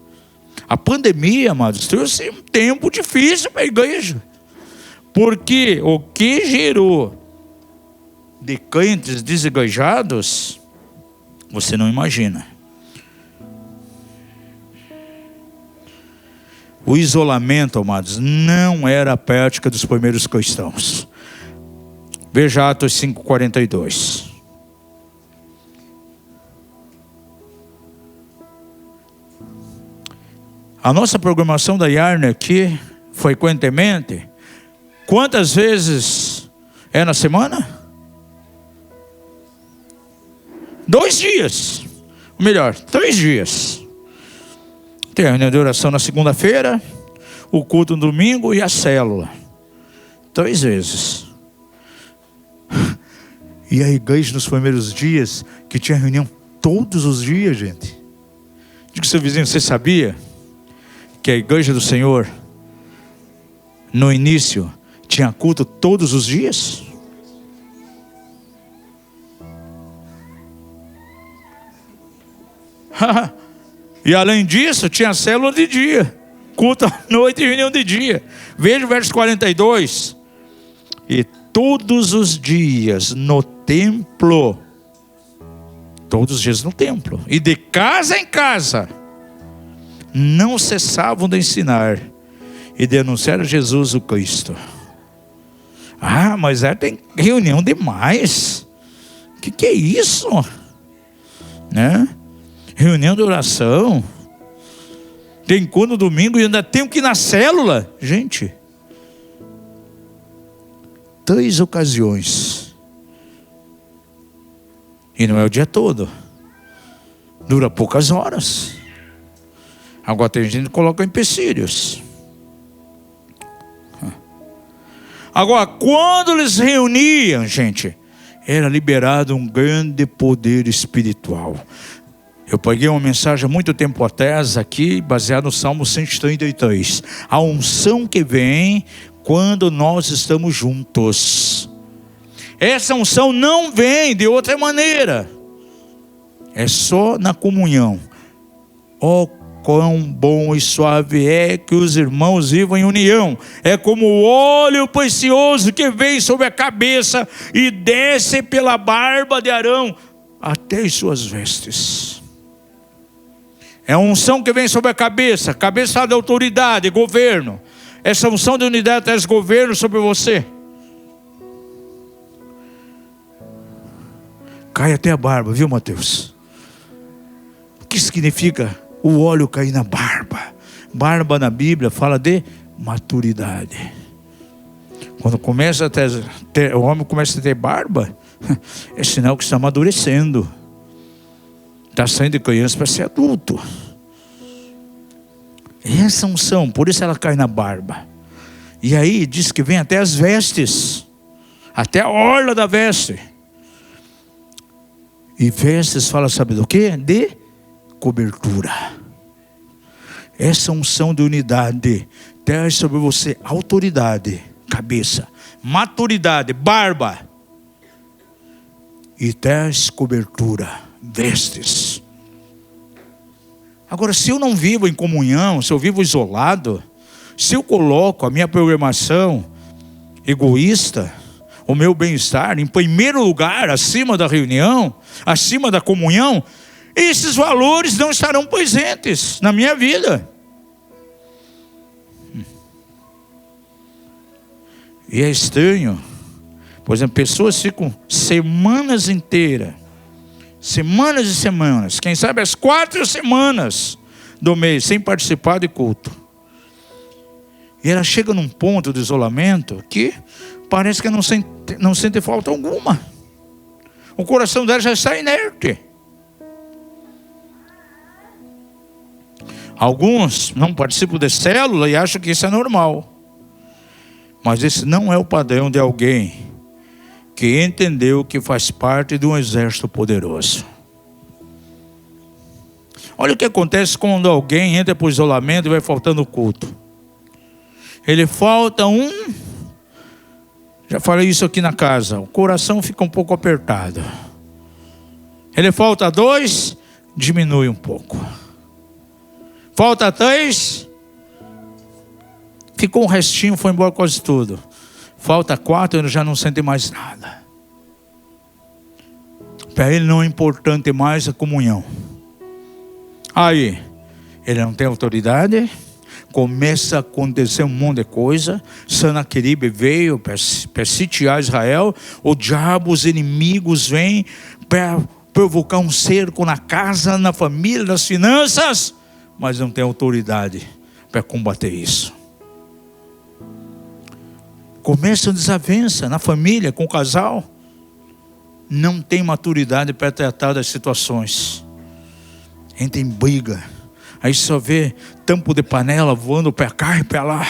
A pandemia, amados, trouxe um tempo difícil para a igreja, porque o que gerou de crentes desigrejados, você não imagina. O isolamento, amados, não era a prática dos primeiros cristãos. Veja Atos 5:42. A nossa programação da Yarner aqui, frequentemente, quantas vezes é na semana? 2 dias. Ou melhor, 3 dias. Tem a reunião de oração na segunda-feira, o culto no domingo e a célula. 3 vezes. E a igreja nos primeiros dias, que tinha reunião todos os dias, gente. Diga ao seu vizinho, você sabia que a igreja do Senhor, no início, tinha culto todos os dias? E além disso, tinha célula de dia, culto à noite e reunião de dia. Veja o verso 42. E todos os dias no templo, todos os dias no templo, e de casa em casa, não cessavam de ensinar e de anunciar Jesus o Cristo. Ah, mas tem reunião demais. O que é isso? Né? Reunião de oração, tem culto no domingo e ainda tenho que ir na célula. Gente, 3 ocasiões. E não é o dia todo. Dura poucas horas. Agora tem gente que coloca empecilhos. Agora, quando eles reuniam, gente, era liberado um grande poder espiritual. Eu peguei uma mensagem há muito tempo atrás aqui, baseada no Salmo 133. A unção que vem quando nós estamos juntos. Essa unção não vem de outra maneira. É só na comunhão. Oh, quão bom e suave é que os irmãos vivam em união. É como o óleo precioso que vem sobre a cabeça e desce pela barba de Arão até as suas vestes. É a unção que vem sobre a cabeça. Cabeça fala de autoridade, governo. Essa unção de unidade traz governo sobre você. Cai até a barba, viu, Mateus? O que significa o óleo cair na barba? Barba na Bíblia fala de maturidade. Quando começa a ter, o homem começa a ter barba, é sinal que está amadurecendo. Está saindo de criança para ser adulto. Essa unção, por isso ela cai na barba. E aí diz que vem até as vestes, até a orla da veste. E vestes fala, sabe do quê? De cobertura. Essa unção de unidade traz sobre você autoridade, cabeça, maturidade, barba. e tens cobertura, vestes. Agora, se eu não vivo em comunhão, se eu vivo isolado, se eu coloco a minha programação egoísta, o meu bem-estar em primeiro lugar, acima da reunião, acima da comunhão, esses valores não estarão presentes na minha vida. E é estranho, por exemplo, pessoas ficam semanas inteiras, semanas e semanas, quem sabe as 4 semanas do mês, sem participar de culto. E ela chega num ponto de isolamento que parece que não sente falta alguma. O coração dela já está inerte. Alguns não participam de célula e acham que isso é normal. Mas esse não é o padrão de alguém que entendeu que faz parte de um exército poderoso. Olha o que acontece quando alguém entra para o isolamento e vai faltando culto. Ele falta já falei isso aqui na casa, o coração fica um pouco apertado. Ele falta 2, diminui um pouco. Falta 3, ficou um restinho, foi embora quase tudo. Falta 4, ele já não sente mais nada. Para ele não é importante mais a comunhão. Aí, ele não tem autoridade. Começa a acontecer um monte de coisa. Senaqueribe veio para sitiar Israel. O diabo, os inimigos vêm para provocar um cerco na casa, na família, nas finanças. Mas não tem autoridade para combater isso. Começa a desavença na família, com o casal. Não tem maturidade para tratar das situações. Entra em briga. Aí só vê tampo de panela voando para cá e para lá.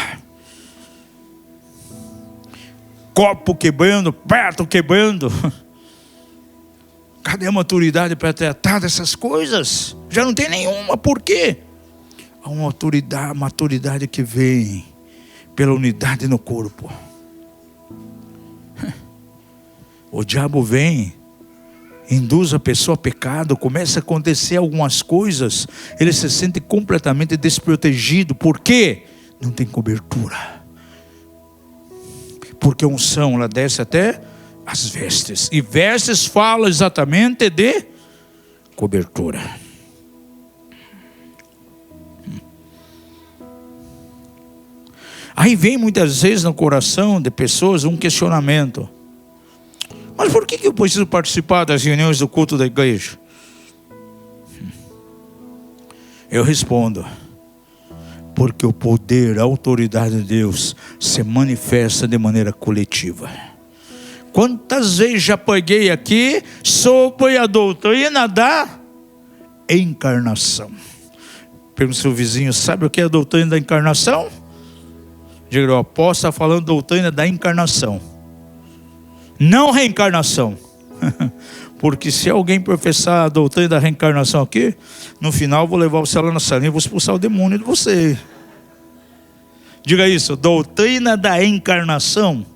Copo quebrando, prato quebrando. Cadê a maturidade para tratar dessas coisas? Já não tem nenhuma. Por quê? Há uma maturidade que vem pela unidade no corpo. O diabo vem, induz a pessoa a pecado, começa a acontecer algumas coisas, ele se sente completamente desprotegido. Por quê? Não tem cobertura. Porque a unção, ela desce até as vestes. E vestes fala exatamente de cobertura. Aí vem muitas vezes no coração de pessoas um questionamento. Mas por que eu preciso participar das reuniões do culto da igreja? Eu respondo: porque o poder, a autoridade de Deus se manifesta de maneira coletiva. Quantas vezes já preguei aqui sobre a doutrina da encarnação? Pergunta ao seu vizinho: sabe o que é a doutrina da encarnação? Diga: o apóstolo está falando da doutrina da encarnação, não reencarnação. Porque se alguém professar a doutrina da reencarnação aqui, no final eu vou levar você lá na salinha e vou expulsar o demônio de você. Diga isso: doutrina da encarnação.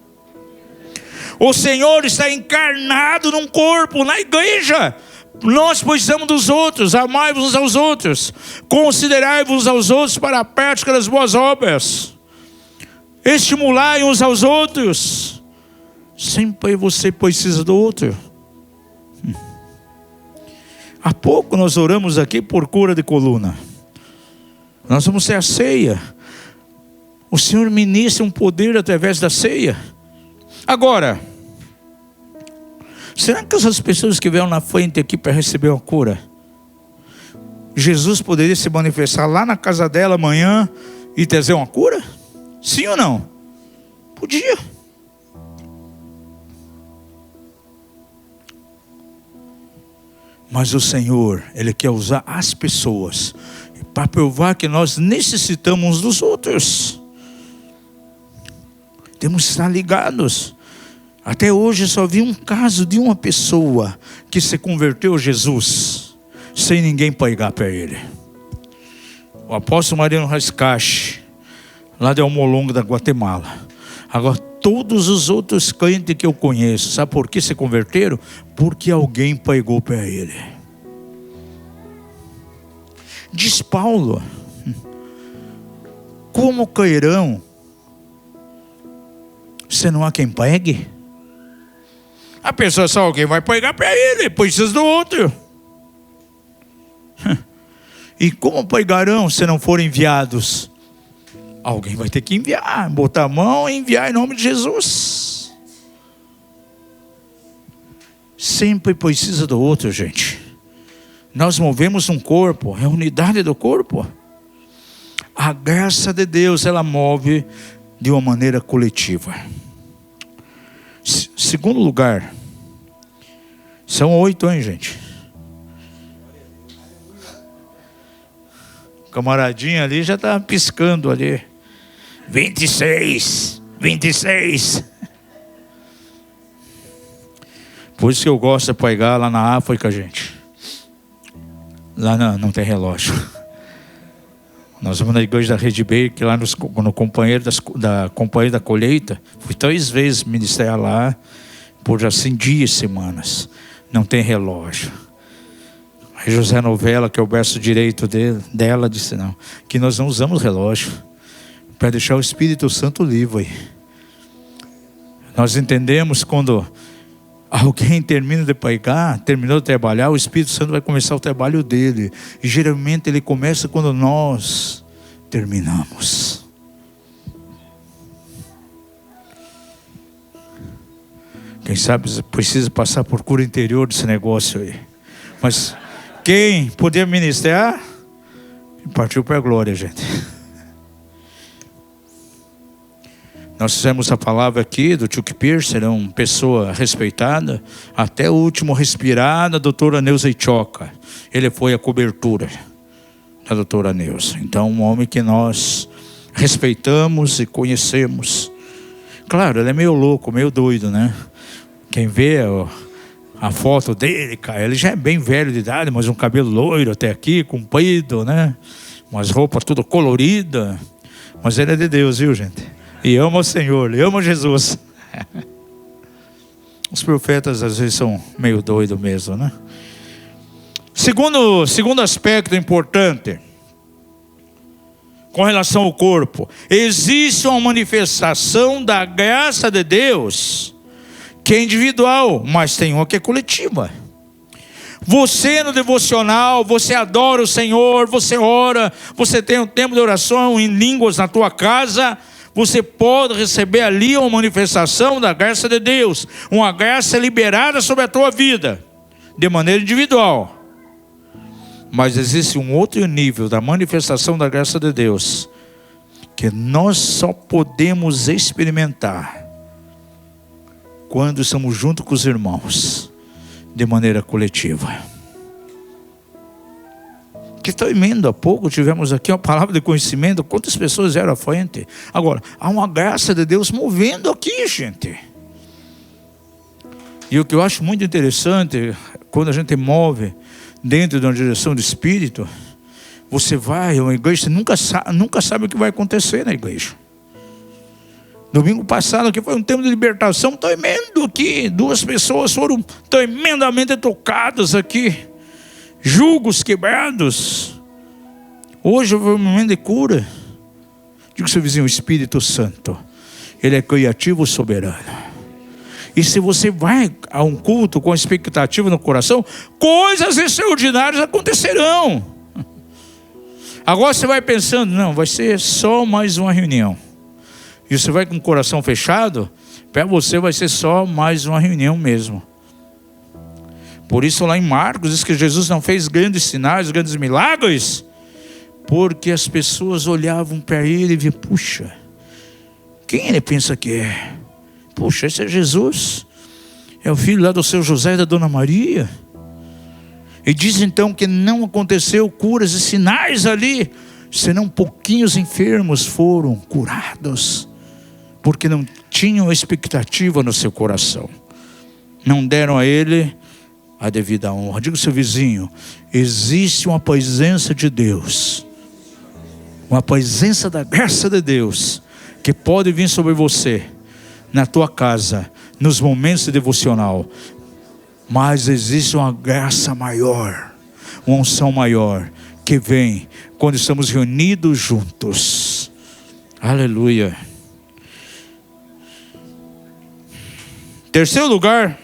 O Senhor está encarnado num corpo, na igreja. Nós precisamos dos outros. Amai-vos uns aos outros, considerai-vos aos outros para a prática das boas obras, estimular uns aos outros. Sempre você precisa do outro. Há pouco nós oramos aqui por cura de coluna. Nós vamos ter a ceia. O Senhor ministra um poder através da ceia. Agora, será que essas pessoas que vieram na frente aqui para receber uma cura, Jesus poderia se manifestar lá na casa dela amanhã e trazer uma cura? Sim ou não? Podia. Mas o Senhor, Ele quer usar as pessoas para provar que nós necessitamos uns dos outros. Temos que estar ligados. Até hoje só vi um caso de uma pessoa que se converteu a Jesus sem ninguém pregar para ele. O apóstolo Mariano Rascache, lá de Almolongo da Guatemala. Agora todos os outros crentes que eu conheço, sabe por que se converteram? Porque alguém pregou para ele. Diz Paulo: como cairão se não há quem pregue? A pessoa só alguém vai pregar para ele, precisa do outro. E como pregarão se não forem enviados? Alguém vai ter que enviar, botar a mão e enviar em nome de Jesus. Sempre precisa do outro, gente. Nós movemos um corpo, é a unidade do corpo. A graça de Deus, ela move de uma maneira coletiva. Segundo lugar, são 8, hein, gente? O camaradinho ali já está piscando ali. 26. Por isso que eu gosto de pregar lá na África, gente. Lá não tem relógio. Nós vamos na igreja da Rede B, que lá no companheiro da colheita. Fui 3 vezes ministrar lá, por assim dias, semanas. Não tem relógio. Aí José Novella, que é o braço direito dela, disse não, que nós não usamos relógio, para deixar o Espírito Santo livre. Nós entendemos quando alguém termina de pregar, terminou de trabalhar, o Espírito Santo vai começar o trabalho dele. E geralmente ele começa quando nós terminamos. Quem sabe precisa passar por cura interior desse negócio aí. Mas quem poder ministrar, partiu para a glória, gente. Nós fizemos a palavra aqui do Chuck Pierce, ele é uma pessoa respeitada, até o último respirar da doutora Neuza Ichoca. Ele foi a cobertura da doutora Neuza. Então, um homem que nós respeitamos e conhecemos. Claro, ele é meio louco, meio doido, né? Quem vê a foto dele, cara, ele já é bem velho de idade, mas um cabelo loiro até aqui, comprido, né? Umas roupas tudo coloridas. Mas ele é de Deus, viu, gente? E ama o Senhor, e ama Jesus. Os profetas às vezes são meio doidos mesmo, né? Segundo aspecto importante, com relação ao corpo, existe uma manifestação da graça de Deus, que é individual, mas tem uma que é coletiva. Você no devocional, você adora o Senhor, você ora, você tem um tempo de oração em línguas na tua casa, você pode receber ali uma manifestação da graça de Deus, uma graça liberada sobre a tua vida, de maneira individual. Mas existe um outro nível da manifestação da graça de Deus, que nós só podemos experimentar quando estamos junto com os irmãos, de maneira coletiva. Que está emenda, há pouco tivemos aqui uma palavra de conhecimento, quantas pessoas eram à frente. Agora, há uma graça de Deus movendo aqui, gente. E o que eu acho muito interessante, quando a gente move dentro de uma direção do Espírito, você vai a uma igreja, você nunca sabe o que vai acontecer na igreja. Domingo passado aqui foi um tempo de libertação tremendo aqui. 2 pessoas foram tremendamente tocadas aqui. Jugos quebrados. Hoje foi um momento de cura. Diga ao seu vizinho, o Espírito Santo, ele é criativo, soberano. E se você vai a um culto com expectativa no coração, coisas extraordinárias acontecerão. Agora você vai pensando, não, vai ser só mais uma reunião. E você vai com o coração fechado, para você vai ser só mais uma reunião mesmo. Por isso lá em Marcos diz que Jesus não fez grandes sinais, grandes milagres, porque as pessoas olhavam para ele e viam, puxa, quem ele pensa que é? Puxa, esse é Jesus, é o filho lá do seu José e da dona Maria. E diz então que não aconteceu curas e sinais ali, senão pouquinhos enfermos foram curados, porque não tinham expectativa no seu coração, não deram a ele a devida honra. Diga ao seu vizinho, existe uma presença de Deus, uma presença da graça de Deus, que pode vir sobre você, na tua casa, nos momentos de devocional. Mas existe uma graça maior, uma unção maior, que vem quando estamos reunidos juntos. Aleluia. Terceiro lugar,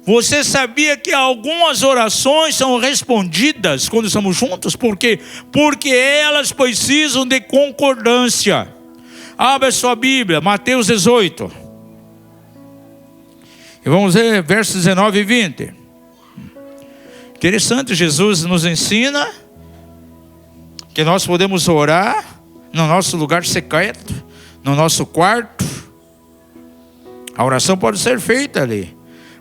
você sabia que algumas orações são respondidas quando estamos juntos? Por quê? Porque elas precisam de concordância. Abra sua Bíblia, Mateus 18. E vamos ver versos 19 e 20. Interessante, Jesus nos ensina que nós podemos orar no nosso lugar secreto, no nosso quarto. A oração pode ser feita ali.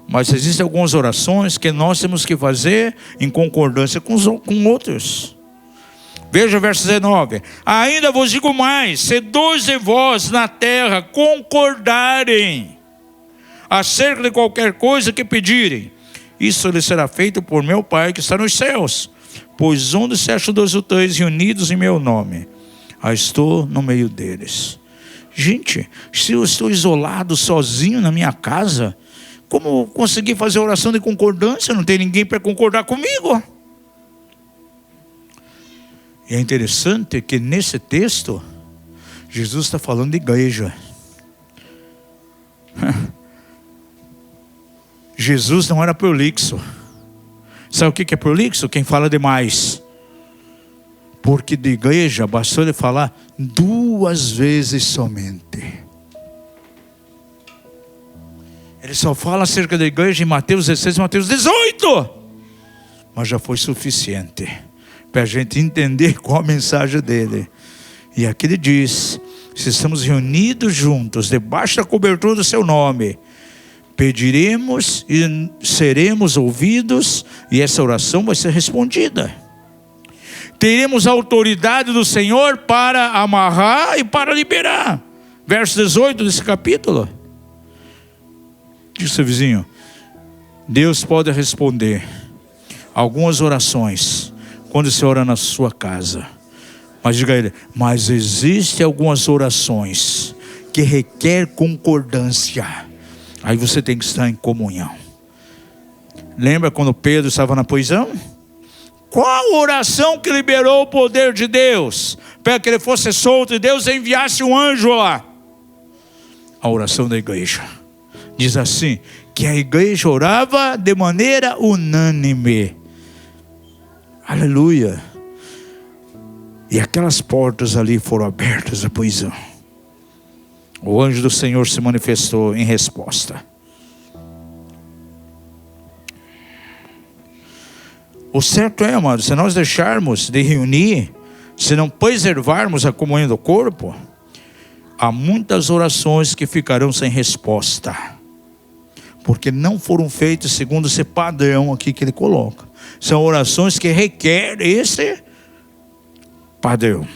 Mas existem algumas orações que nós temos que fazer em concordância com outros. Veja o verso 19. Ainda vos digo mais: se dois de vós na terra concordarem acerca de qualquer coisa que pedirem, isso lhe será feito por meu Pai que está nos céus. Pois onde se acham dois ou três reunidos em meu nome, aí estou no meio deles. Gente, se eu estou isolado, sozinho na minha casa, como conseguir fazer oração de concordância? Não tem ninguém para concordar comigo. E é interessante que nesse texto, Jesus está falando de igreja. Jesus não era prolixo. Sabe o que é prolixo? Quem fala demais. Porque de igreja bastou ele falar 2 vezes somente. Ele só fala acerca da igreja em Mateus 16 e Mateus 18. Mas já foi suficiente para a gente entender qual a mensagem dele. E aqui ele diz: se estamos reunidos juntos, debaixo da cobertura do seu nome, pediremos e seremos ouvidos, e essa oração vai ser respondida. Teremos a autoridade do Senhor para amarrar e para liberar. Verso 18 desse capítulo. Diz seu vizinho: Deus pode responder algumas orações quando você ora na sua casa. Mas diga a ele: mas existem algumas orações que requer concordância. Aí você tem que estar em comunhão. Lembra quando Pedro estava na prisão? Qual a oração que liberou o poder de Deus para que ele fosse solto e Deus enviasse um anjo lá? A oração da igreja. Diz assim, que a igreja orava de maneira unânime. Aleluia. E aquelas portas ali foram abertas da prisão. O anjo do Senhor se manifestou em resposta. O certo é, amados, se nós deixarmos de reunir, se não preservarmos a comunhão do corpo, há muitas orações que ficarão sem resposta, porque não foram feitas segundo esse padrão aqui que ele coloca. São orações que requerem esse padrão.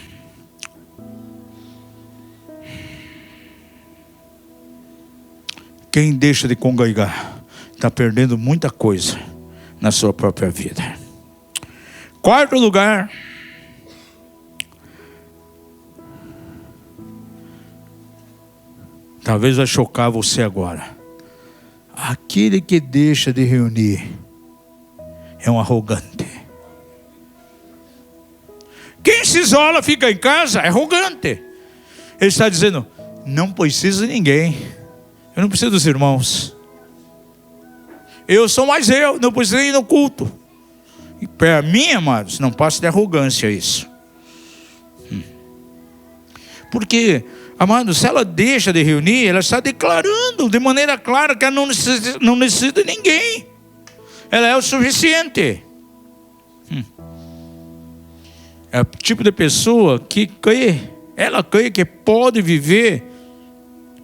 Quem deixa de congregar está perdendo muita coisa na sua própria vida. Quarto lugar, talvez vai chocar você agora. Aquele que deixa de reunir é um arrogante. Quem se isola, fica em casa, é arrogante. Ele está dizendo: não preciso de ninguém, eu não preciso dos irmãos, eu sou mais eu, não preciso ir no culto. E para mim, amados, não passa de arrogância isso. Porque, amados, se ela deixa de reunir, ela está declarando de maneira clara que ela não necessita de ninguém. Ela é o suficiente. É o tipo de pessoa que crê, ela crê que pode viver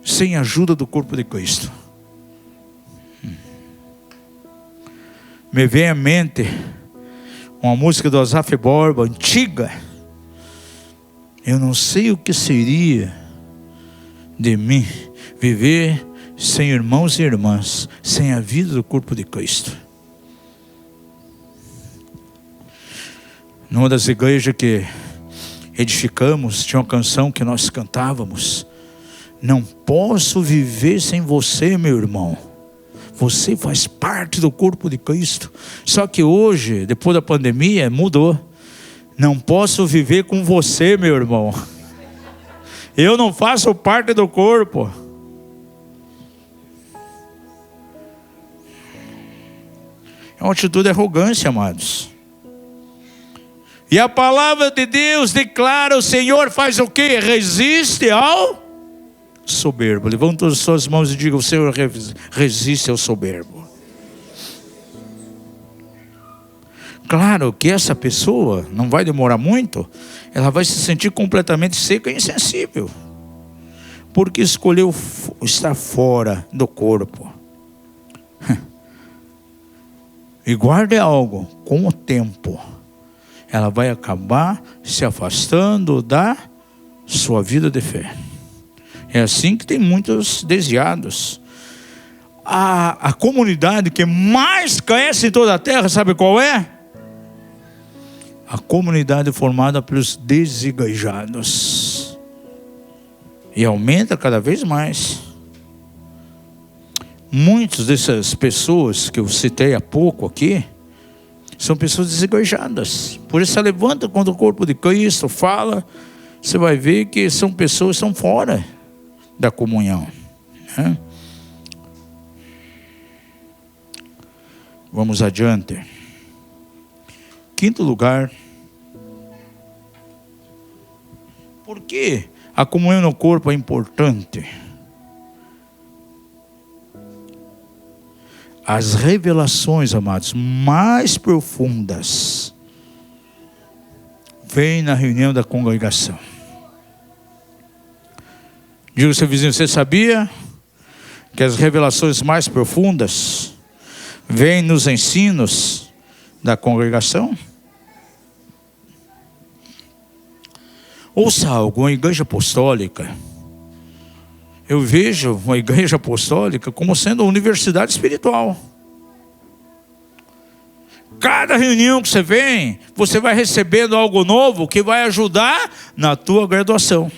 sem a ajuda do corpo de Cristo. Me vem à mente uma música do Asaf Borba, antiga. Eu não sei o que seria de mim viver sem irmãos e irmãs, sem a vida do corpo de Cristo. Numa das igrejas que edificamos, tinha uma canção que nós cantávamos: Não posso viver sem você, meu irmão. Você faz parte do corpo de Cristo. Só que hoje, depois da pandemia, mudou. Não posso viver com você, meu irmão. Eu não faço parte do corpo. É uma atitude de arrogância, amados. E a palavra de Deus declara: o Senhor faz o quê? Resiste ao soberbo. Levanta as suas mãos e diga: o Senhor resiste ao soberbo. Claro que essa pessoa não vai demorar muito, ela vai se sentir completamente seca e insensível, porque escolheu estar fora do corpo. E guarde algo: com o tempo ela vai acabar se afastando da sua vida de fé. É assim que tem muitos desviados. A comunidade que mais cresce em toda a terra, sabe qual é? A comunidade formada pelos desigrejados. E aumenta cada vez mais. Muitas dessas pessoas que eu citei há pouco aqui são pessoas desigrejadas. Por isso, levanta quando o corpo de Cristo fala, você vai ver que são pessoas que estão fora da comunhão, né? Vamos adiante. Quinto lugar. Por que a comunhão no corpo é importante? As revelações, amados, mais profundas vêm na reunião da congregação. Diga ao seu vizinho: você sabia que as revelações mais profundas vêm nos ensinos da congregação? Ouça algo: uma igreja apostólica, eu vejo uma igreja apostólica como sendo uma universidade espiritual. Cada reunião que você vem, você vai recebendo algo novo que vai ajudar na tua graduação.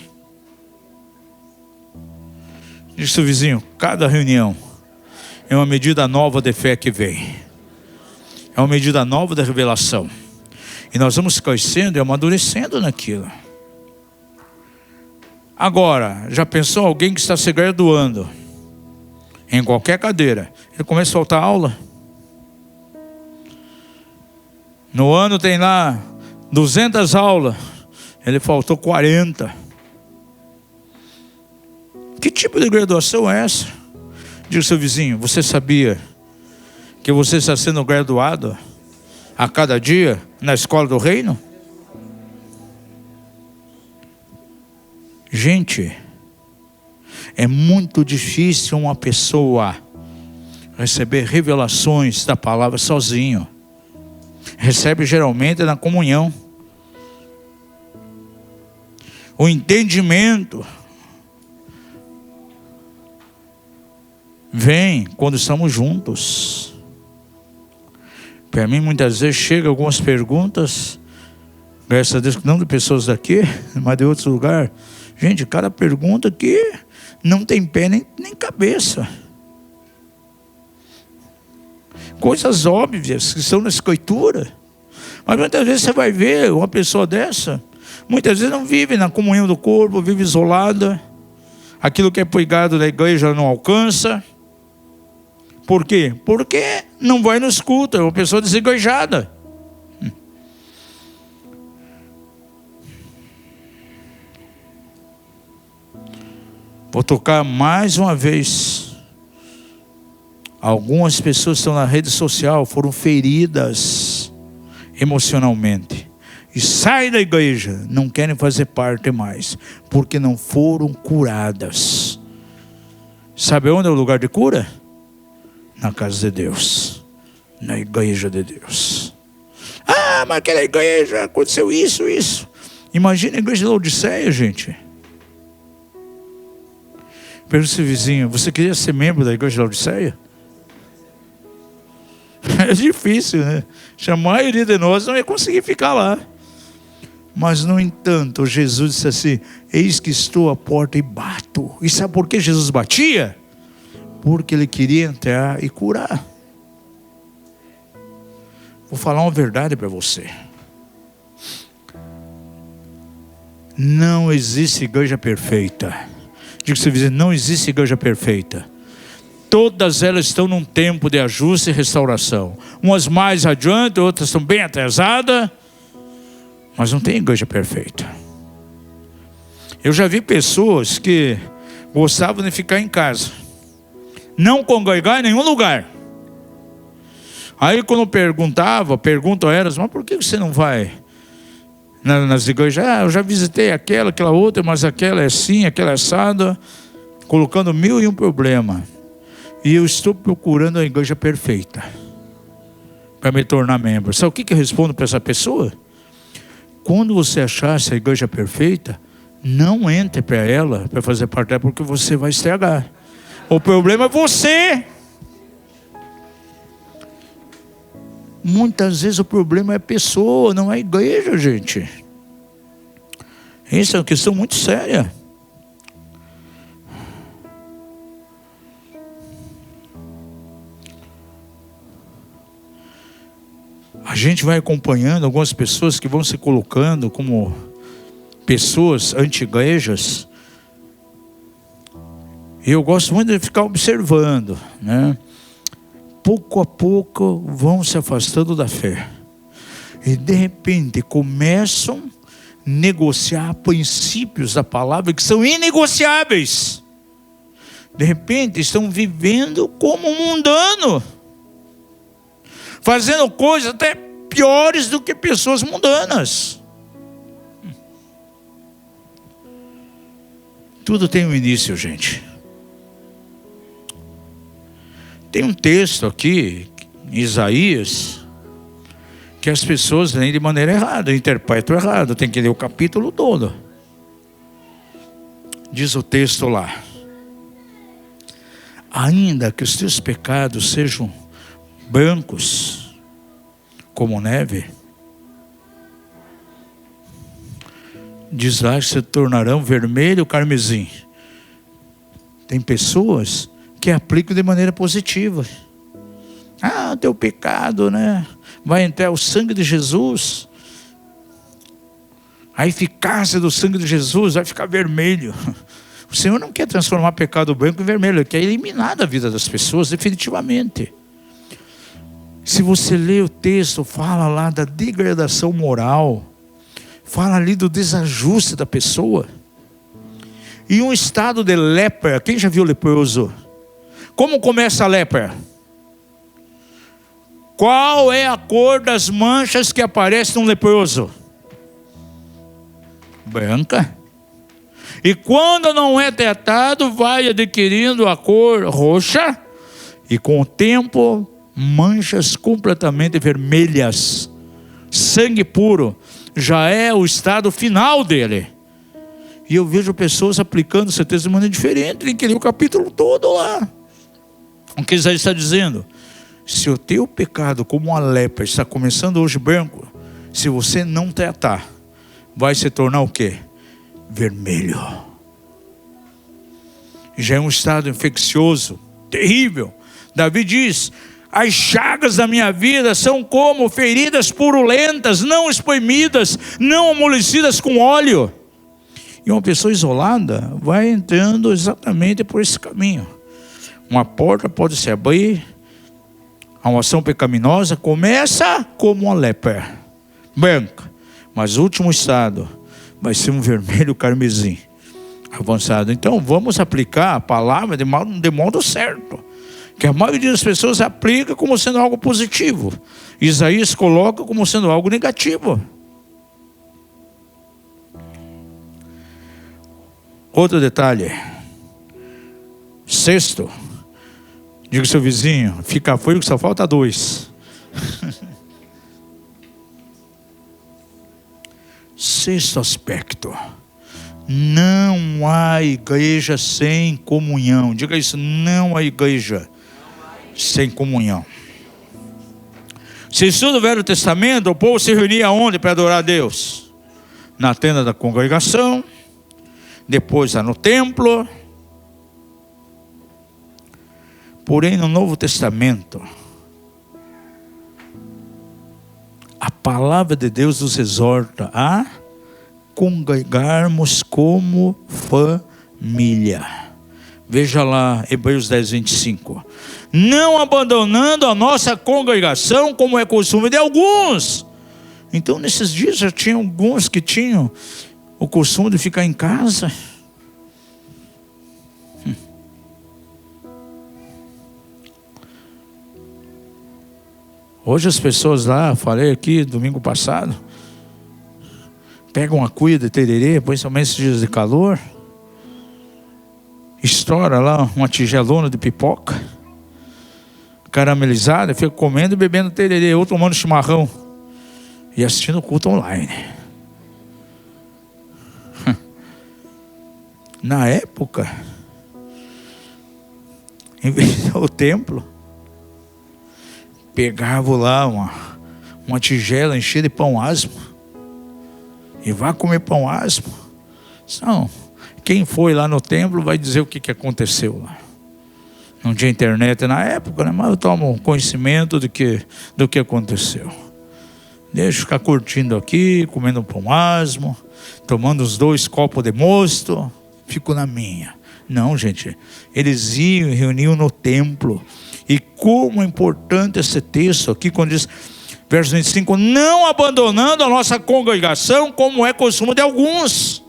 Diz seu vizinho: cada reunião é uma medida nova de fé que vem. É uma medida nova de revelação. E nós vamos crescendo e amadurecendo naquilo. Agora, já pensou alguém que está se graduando em qualquer cadeira? Ele começa a faltar aula. No ano tem lá 200 aulas. Ele faltou 40. Que tipo de graduação é essa? Diga ao seu vizinho: você sabia que você está sendo graduado a cada dia na escola do reino? Gente, é muito difícil uma pessoa receber revelações da palavra sozinho. Recebe geralmente na comunhão. O entendimento vem quando estamos juntos. Para mim, muitas vezes chegam algumas perguntas, graças a Deus que não de pessoas daqui, mas de outros lugares. Gente, cada pergunta que não tem pé nem cabeça. Coisas óbvias que estão na escritura. Mas muitas vezes você vai ver uma pessoa dessa, muitas vezes não vive na comunhão do corpo, vive isolada. Aquilo que é pregado da igreja não alcança. Por quê? Porque não vai nos cultos, é uma pessoa desigreja. Vou tocar mais uma vez. Algumas pessoas que estão na rede social foram feridas emocionalmente e saem da igreja, não querem fazer parte mais, porque não foram curadas. Sabe onde é o lugar de cura? Na casa de Deus, na igreja de Deus. Ah, mas aquela igreja aconteceu isso. Imagina a igreja de Laodiceia, gente. Pergunta ao seu vizinho: você queria ser membro da igreja de Laodiceia? É difícil, né? A maioria de nós não ia conseguir ficar lá. Mas, no entanto, Jesus disse assim: eis que estou à porta e bato. fato. E sabe por que Jesus batia? Porque ele queria entrar e curar. Vou falar uma verdade para você. Não existe igreja perfeita. Diga que você diz, não existe igreja perfeita. Todas elas estão num tempo de ajuste e restauração. Umas mais adiante, outras estão bem atrasadas. Mas não tem igreja perfeita. Eu já vi pessoas que gostavam de ficar em casa, não congregar em nenhum lugar. Aí quando pergunto a elas, mas por que você não vai nas igrejas? Eu já visitei aquela outra, mas aquela é assim, aquela é assada, colocando 1001 problemas. E eu estou procurando a igreja perfeita para me tornar membro. Sabe o que eu respondo para essa pessoa? Quando você achar essa igreja perfeita, não entre para ela, para fazer parte dela, porque você vai estragar. O problema é você. Muitas vezes o problema é a pessoa, não é a igreja, gente. Isso é uma questão muito séria. A gente vai acompanhando algumas pessoas que vão se colocando como pessoas anti-igrejas. E eu gosto muito de ficar observando, né? Pouco a pouco vão se afastando da fé. E de repente começam a negociar princípios da palavra que são inegociáveis. De repente estão vivendo como um mundano, fazendo coisas até piores do que pessoas mundanas. Tudo tem um início, gente. Tem um texto aqui, em Isaías, que as pessoas leem de maneira errada, interpretam errado. Tem que ler o capítulo todo. Diz o texto lá: ainda que os teus pecados sejam brancos como neve, diz lá que se tornarão vermelho carmesim. Tem pessoas que aplicam de maneira positiva. Teu pecado, né? Vai entrar o sangue de Jesus. A eficácia do sangue de Jesus vai ficar vermelho. O Senhor não quer transformar pecado branco em vermelho, Ele quer eliminar da vida das pessoas definitivamente. Se você lê o texto, fala lá da degradação moral, fala ali do desajuste da pessoa. E um estado de lepra. Quem já viu leproso? Como começa a lepra? Qual é a cor das manchas que aparecem no leproso? Branca. E quando não é tratado, vai adquirindo a cor roxa. E com o tempo, manchas completamente vermelhas. Sangue puro. Já é o estado final dele. E eu vejo pessoas aplicando esse texto de maneira diferente. Tem que ler o capítulo todo lá. O que Isaías está dizendo? Se o teu pecado, como uma lepra, está começando hoje branco, se você não tratar, vai se tornar o quê? Vermelho. Já é um estado infeccioso, terrível. Davi diz: as chagas da minha vida são como feridas purulentas, não espremidas, não amolecidas com óleo. E uma pessoa isolada vai entrando exatamente por esse caminho. Uma porta pode se abrir, a uma ação pecaminosa começa como uma lepra branca, mas o último estado vai ser um vermelho carmesim avançado. Então vamos aplicar a palavra de modo certo, que a maioria das pessoas aplica como sendo algo positivo. Isaías coloca como sendo algo negativo. Outro detalhe. Sexto, diga ao seu vizinho, fica frio que só falta 2. Sexto aspecto. Não há igreja sem comunhão. Diga isso, não há igreja sem comunhão. Se estuda o Velho Testamento, o povo se reunia onde para adorar a Deus? Na tenda da congregação, depois lá no templo, Porém, no Novo Testamento, a palavra de Deus nos exorta a congregarmos como família. Veja lá, Hebreus 10, 25. Não abandonando a nossa congregação, como é costume de alguns. Então, nesses dias já tinha alguns que tinham o costume de ficar em casa. Hoje as pessoas lá, falei aqui domingo passado, pegam uma cuia de tererê, principalmente esses dias de calor, estoura lá uma tigelona de pipoca caramelizada, fica comendo e bebendo tererê, ou tomando chimarrão e assistindo o culto online. Na época, em vez de ir ao templo, pegava lá uma tigela enchida de pão asmo e vá comer pão asmo. Não, quem foi lá no templo vai dizer o que aconteceu lá. Não tinha internet na época, né? Mas eu tomo conhecimento do que aconteceu. Deixa eu ficar curtindo aqui, comendo pão asmo, tomando os 2 copos de mosto, fico na minha. Não, gente, eles iam e reuniam no templo. E como é importante esse texto aqui, quando diz, verso 25, não abandonando a nossa congregação, como é costume de alguns.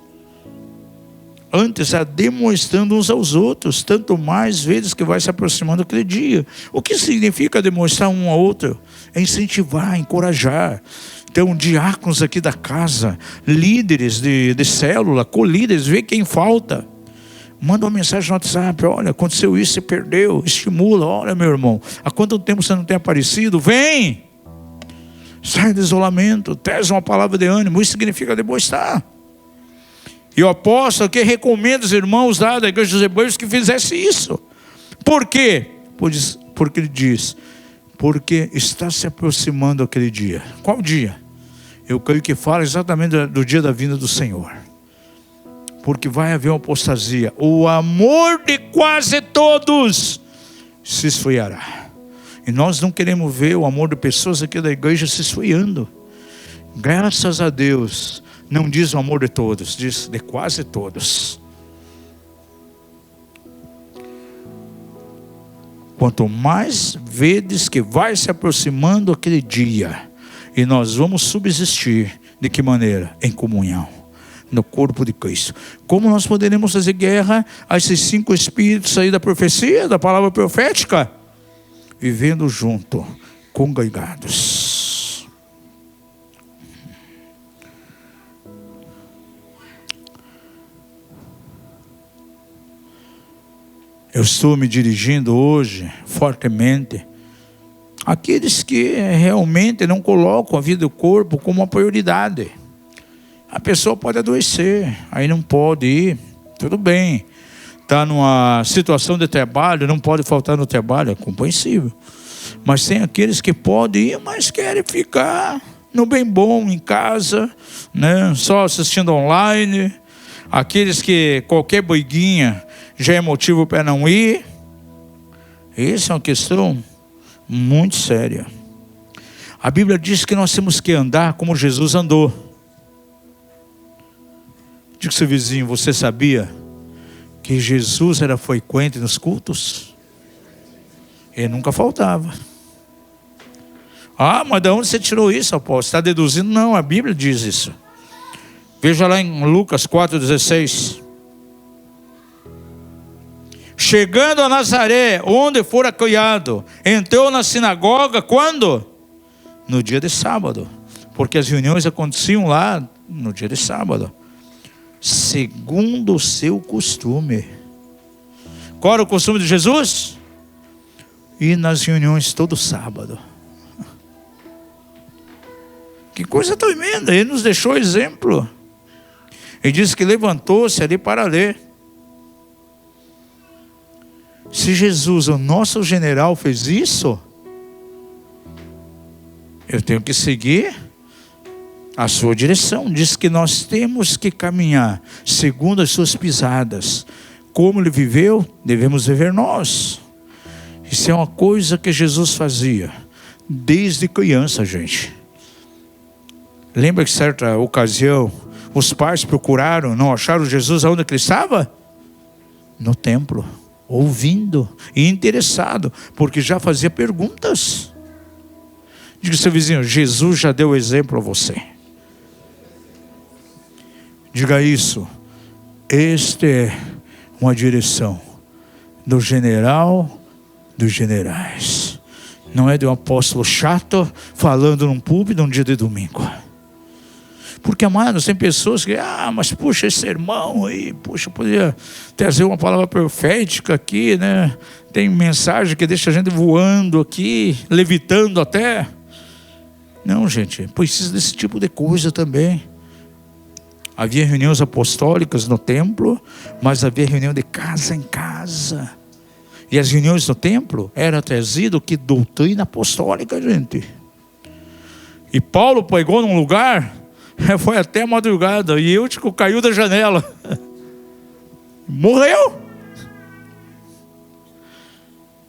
Antes, demonstrando uns aos outros, tanto mais vezes que vai se aproximando aquele dia. O que significa demonstrar um ao outro? É incentivar, encorajar. Então, diáconos aqui da casa, líderes de célula, colíderes, vê quem falta. Manda uma mensagem no WhatsApp, olha, aconteceu isso, você perdeu, estimula, olha meu irmão, há quanto tempo você não tem aparecido? Vem! Sai do isolamento, traz uma palavra de ânimo, isso significa demonstrar. E o apóstolo aqui recomenda os irmãos lá da igreja dos Hebreus que fizessem isso. Por quê? Porque ele diz, porque está se aproximando aquele dia. Qual dia? Eu creio que fala exatamente do dia da vinda do Senhor. Porque vai haver uma apostasia. O amor de quase todos se esfriará. E nós não queremos ver o amor de pessoas aqui da igreja se esfriando. Graças a Deus, não diz o amor de todos, diz de quase todos. Quanto mais vedes que vai se aproximando aquele dia, e nós vamos subsistir, de que maneira? Em comunhão. No corpo de Cristo. Como nós poderemos fazer guerra a esses 5 espíritos aí da profecia, da palavra profética? Vivendo junto, congregados. Eu estou me dirigindo hoje fortemente àqueles que realmente não colocam a vida do corpo como uma prioridade. A pessoa pode adoecer, aí não pode ir, tudo bem. Está numa situação de trabalho, não pode faltar no trabalho, é compreensível. Mas tem aqueles que podem ir, mas querem ficar no bem bom, em casa, né? Só assistindo online. Aqueles que qualquer briguinha já é motivo para não ir. Essa é uma questão muito séria. A Bíblia diz que nós temos que andar como Jesus andou. Diga ao seu vizinho, você sabia que Jesus era frequente nos cultos? Ele nunca faltava. Ah, mas de onde você tirou isso, apóstolo? Você está deduzindo? Não, a Bíblia diz isso. Veja lá em Lucas 4,16. Chegando a Nazaré, onde fora criado, entrou na sinagoga, quando? No dia de sábado. Porque as reuniões aconteciam lá no dia de sábado. Segundo o seu costume. Qual era o costume de Jesus? Ir nas reuniões todo sábado. Que coisa tremenda, ele nos deixou exemplo. Ele disse que levantou-se ali para ler. Se Jesus, o nosso general, fez isso, eu tenho que seguir a sua direção. Diz que nós temos que caminhar segundo as suas pisadas. Como ele viveu, devemos viver nós. Isso é uma coisa que Jesus fazia desde criança, gente. Lembra que certa ocasião os pais procuraram, não acharam Jesus aonde que ele estava? No templo, ouvindo e interessado, porque já fazia perguntas. Diga ao seu vizinho: Jesus já deu exemplo a você. Diga isso. Esta é uma direção do general dos generais. Não é de um apóstolo chato falando num púlpito num dia de domingo. Porque, amados, tem pessoas que, mas puxa, esse sermão aí, puxa, poderia trazer uma palavra profética aqui, né? Tem mensagem que deixa a gente voando aqui, levitando até. Não, gente, precisa desse tipo de coisa também. Havia reuniões apostólicas no templo, mas havia reunião de casa em casa. E as reuniões no templo era trazido que doutrina apostólica, gente. E Paulo pegou num lugar, foi até a madrugada, e Eutico caiu da janela. Morreu.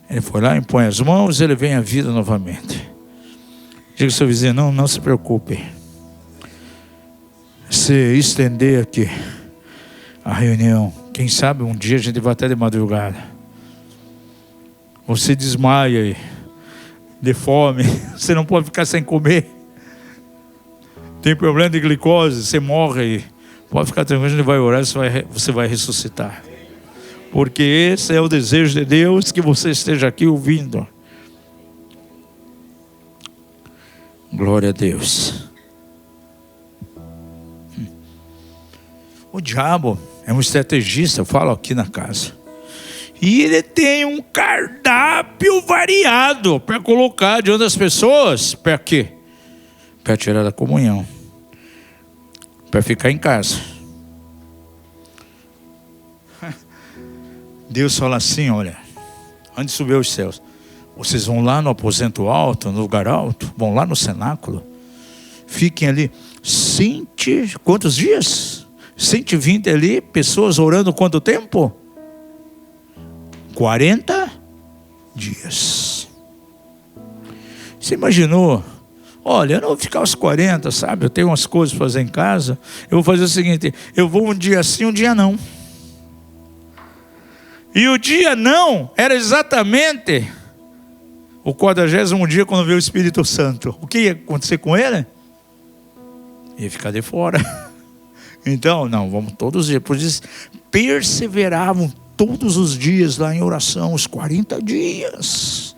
Ele foi lá, impõe as mãos, ele vem à vida novamente. Diga ao seu vizinho: não se preocupe. Se estender aqui a reunião, quem sabe um dia a gente vai até de madrugada. Você desmaia aí, de fome, você não pode ficar sem comer. Tem problema de glicose, você morre aí. Pode ficar tranquilo, a gente vai orar, você vai ressuscitar. Porque esse é o desejo de Deus, que você esteja aqui ouvindo. Glória a Deus. O diabo é um estrategista, eu falo aqui na casa. E ele tem um cardápio variado para colocar diante das pessoas. Para quê? Para tirar da comunhão. Para ficar em casa. Deus fala assim: olha, antes de subir aos céus, vocês vão lá no aposento alto, no lugar alto, vão lá no cenáculo, fiquem ali, quantos dias? 120 ali, pessoas orando quanto tempo? 40 dias. Você imaginou? Olha, eu não vou ficar os 40, sabe? Eu tenho umas coisas para fazer em casa. Eu vou fazer o seguinte: eu vou um dia sim, um dia não. E o dia não era exatamente o 40º dia, quando veio o Espírito Santo. O que ia acontecer com ele? Ia ficar de fora. Então, não, vamos todos os dias. Por isso, perseveravam todos os dias lá em oração, os 40 dias.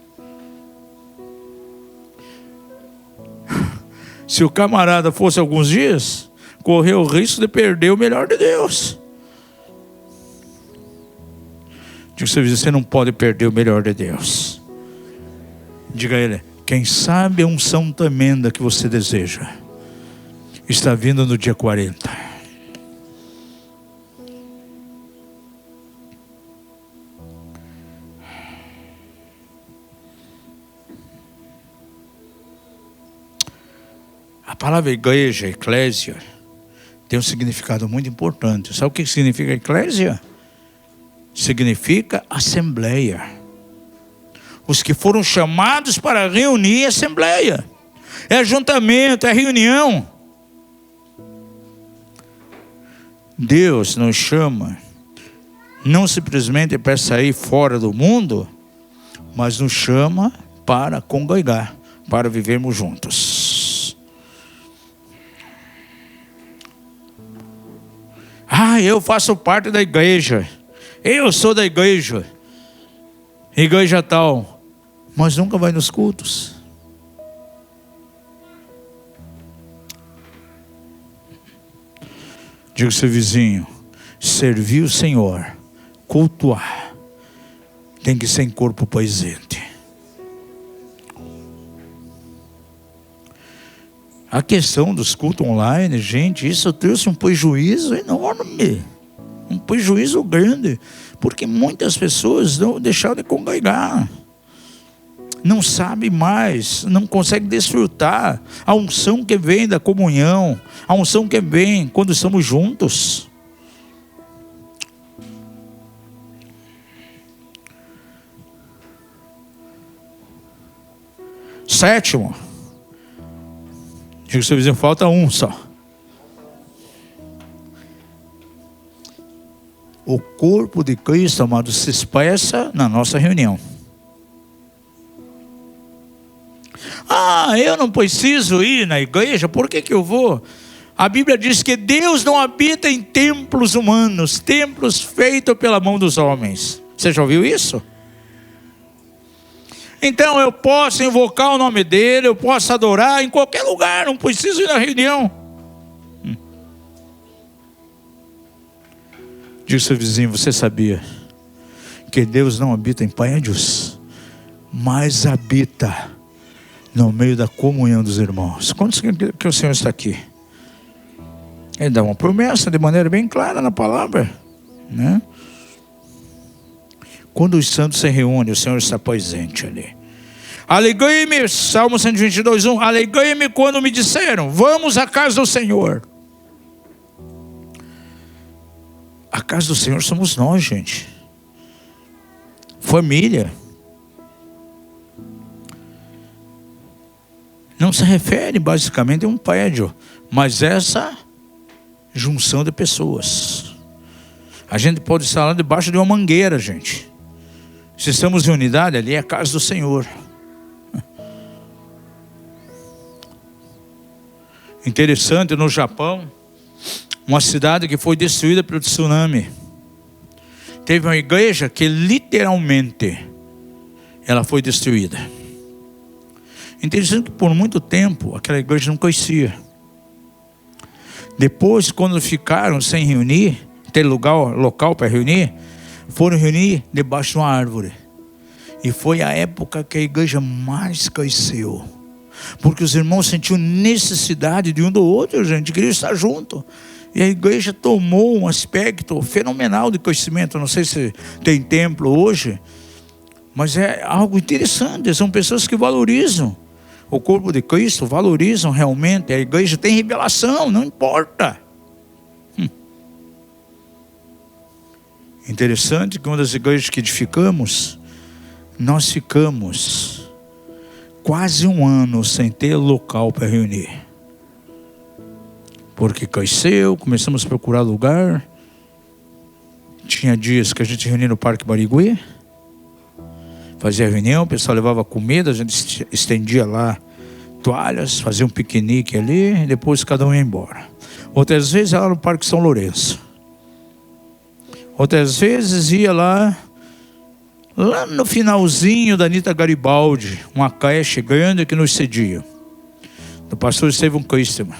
Se o camarada fosse alguns dias, correu o risco de perder o melhor de Deus. Diga ao seu vizinho: você não pode perder o melhor de Deus. Diga a ele: quem sabe a unção tremenda que você deseja está vindo no dia 40. A palavra igreja, eclésia, tem um significado muito importante. Sabe o que significa eclésia? Significa assembleia. Os que foram chamados para reunir a assembleia. É ajuntamento, é reunião. Deus nos chama não simplesmente para sair fora do mundo, mas nos chama para congregar, para vivermos juntos. Eu faço parte da igreja. Eu sou da igreja. Igreja tal. Mas nunca vai nos cultos. Diga ao seu vizinho: servir o Senhor, cultuar, tem que ser em corpo presente. A questão dos cultos online, gente, isso trouxe um prejuízo enorme. Um prejuízo grande. Porque muitas pessoas não deixaram de congregar. Não sabem mais, não conseguem desfrutar a unção que vem da comunhão. A unção que vem quando estamos juntos. sétimo. Diga ao seu vizinho, falta um só. O corpo de Cristo, amado, se expressa na nossa reunião. Eu não preciso ir na igreja, por que eu vou? A Bíblia diz que Deus não habita em templos humanos, templos feitos pela mão dos homens. Você já ouviu isso? Então eu posso invocar o nome dele, eu posso adorar em qualquer lugar, não preciso ir na reunião. Diga ao seu vizinho, você sabia que Deus não habita em prédios, mas habita no meio da comunhão dos irmãos? Quantos que o Senhor está aqui? Ele dá uma promessa de maneira bem clara na palavra, né? Quando os santos se reúnem, o Senhor está presente ali. Alegrei-me, Salmo 122, 1. Alegrei-me quando me disseram, vamos à casa do Senhor. A casa do Senhor somos nós, gente. Família. Não se refere basicamente a um prédio, mas essa junção de pessoas. A gente pode estar lá debaixo de uma mangueira, gente. Se estamos em unidade, ali é a casa do Senhor. Interessante, no Japão, uma cidade que foi destruída pelo tsunami, teve uma igreja que literalmente ela foi destruída. Interessante que por muito tempo aquela igreja não conhecia. Depois, quando ficaram sem reunir, ter local para reunir, foram reunir debaixo de uma árvore. E foi a época que a igreja mais cresceu. Porque os irmãos sentiam necessidade de um do outro, gente, queriam estar junto. E a igreja tomou um aspecto fenomenal de crescimento. Não sei se tem templo hoje, mas é algo interessante. São pessoas que valorizam o corpo de Cristo, valorizam realmente. A igreja tem revelação, não importa. Interessante que uma das igrejas que edificamos, nós ficamos quase um ano sem ter local para reunir. Porque cresceu, começamos a procurar lugar. Tinha dias que a gente reunia no Parque Barigui, fazia reunião, o pessoal levava comida, a gente estendia lá toalhas, fazia um piquenique ali, e depois cada um ia embora. Outras vezes era no Parque São Lourenço. Outras vezes ia lá no finalzinho da Anita Garibaldi, uma creche grande que nos cedia, do pastor Estevão Christemann.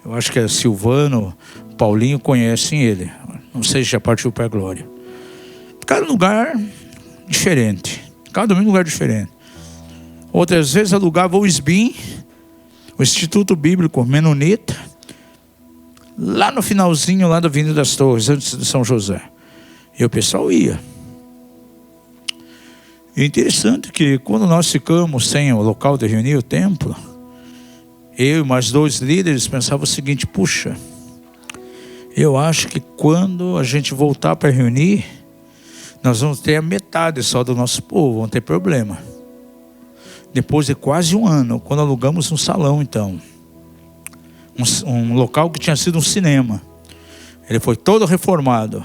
Eu acho que é Silvano, Paulinho conhecem ele. Não sei se já partiu para a glória. Cada lugar diferente. Cada domingo um lugar diferente. Outras vezes alugava o SBIM, o Instituto Bíblico Menonita, lá no finalzinho lá da Avenida das Torres, antes de São José. E o pessoal ia. É interessante que quando nós ficamos sem o local de reunir, o templo, eu e mais 2 líderes pensavam o seguinte: puxa, eu acho que quando a gente voltar para reunir, nós vamos ter a metade só do nosso povo, vamos ter problema. Depois de quase um ano, quando alugamos um salão, então, um local que tinha sido um cinema, ele foi todo reformado.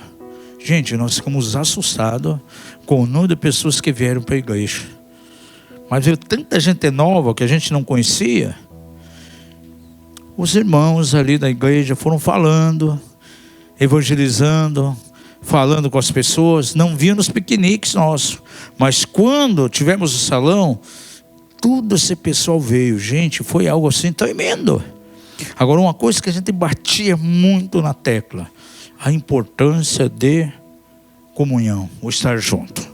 Gente, nós ficamos assustados com o número de pessoas que vieram para a igreja. Mas veio tanta gente nova que a gente não conhecia. Os irmãos ali da igreja foram falando, evangelizando, falando com as pessoas. Não vinham nos piqueniques nossos, mas quando tivemos o salão, todo esse pessoal veio. Gente, foi algo assim tremendo. Agora, uma coisa que a gente batia muito na tecla: a importância de comunhão, o estar junto.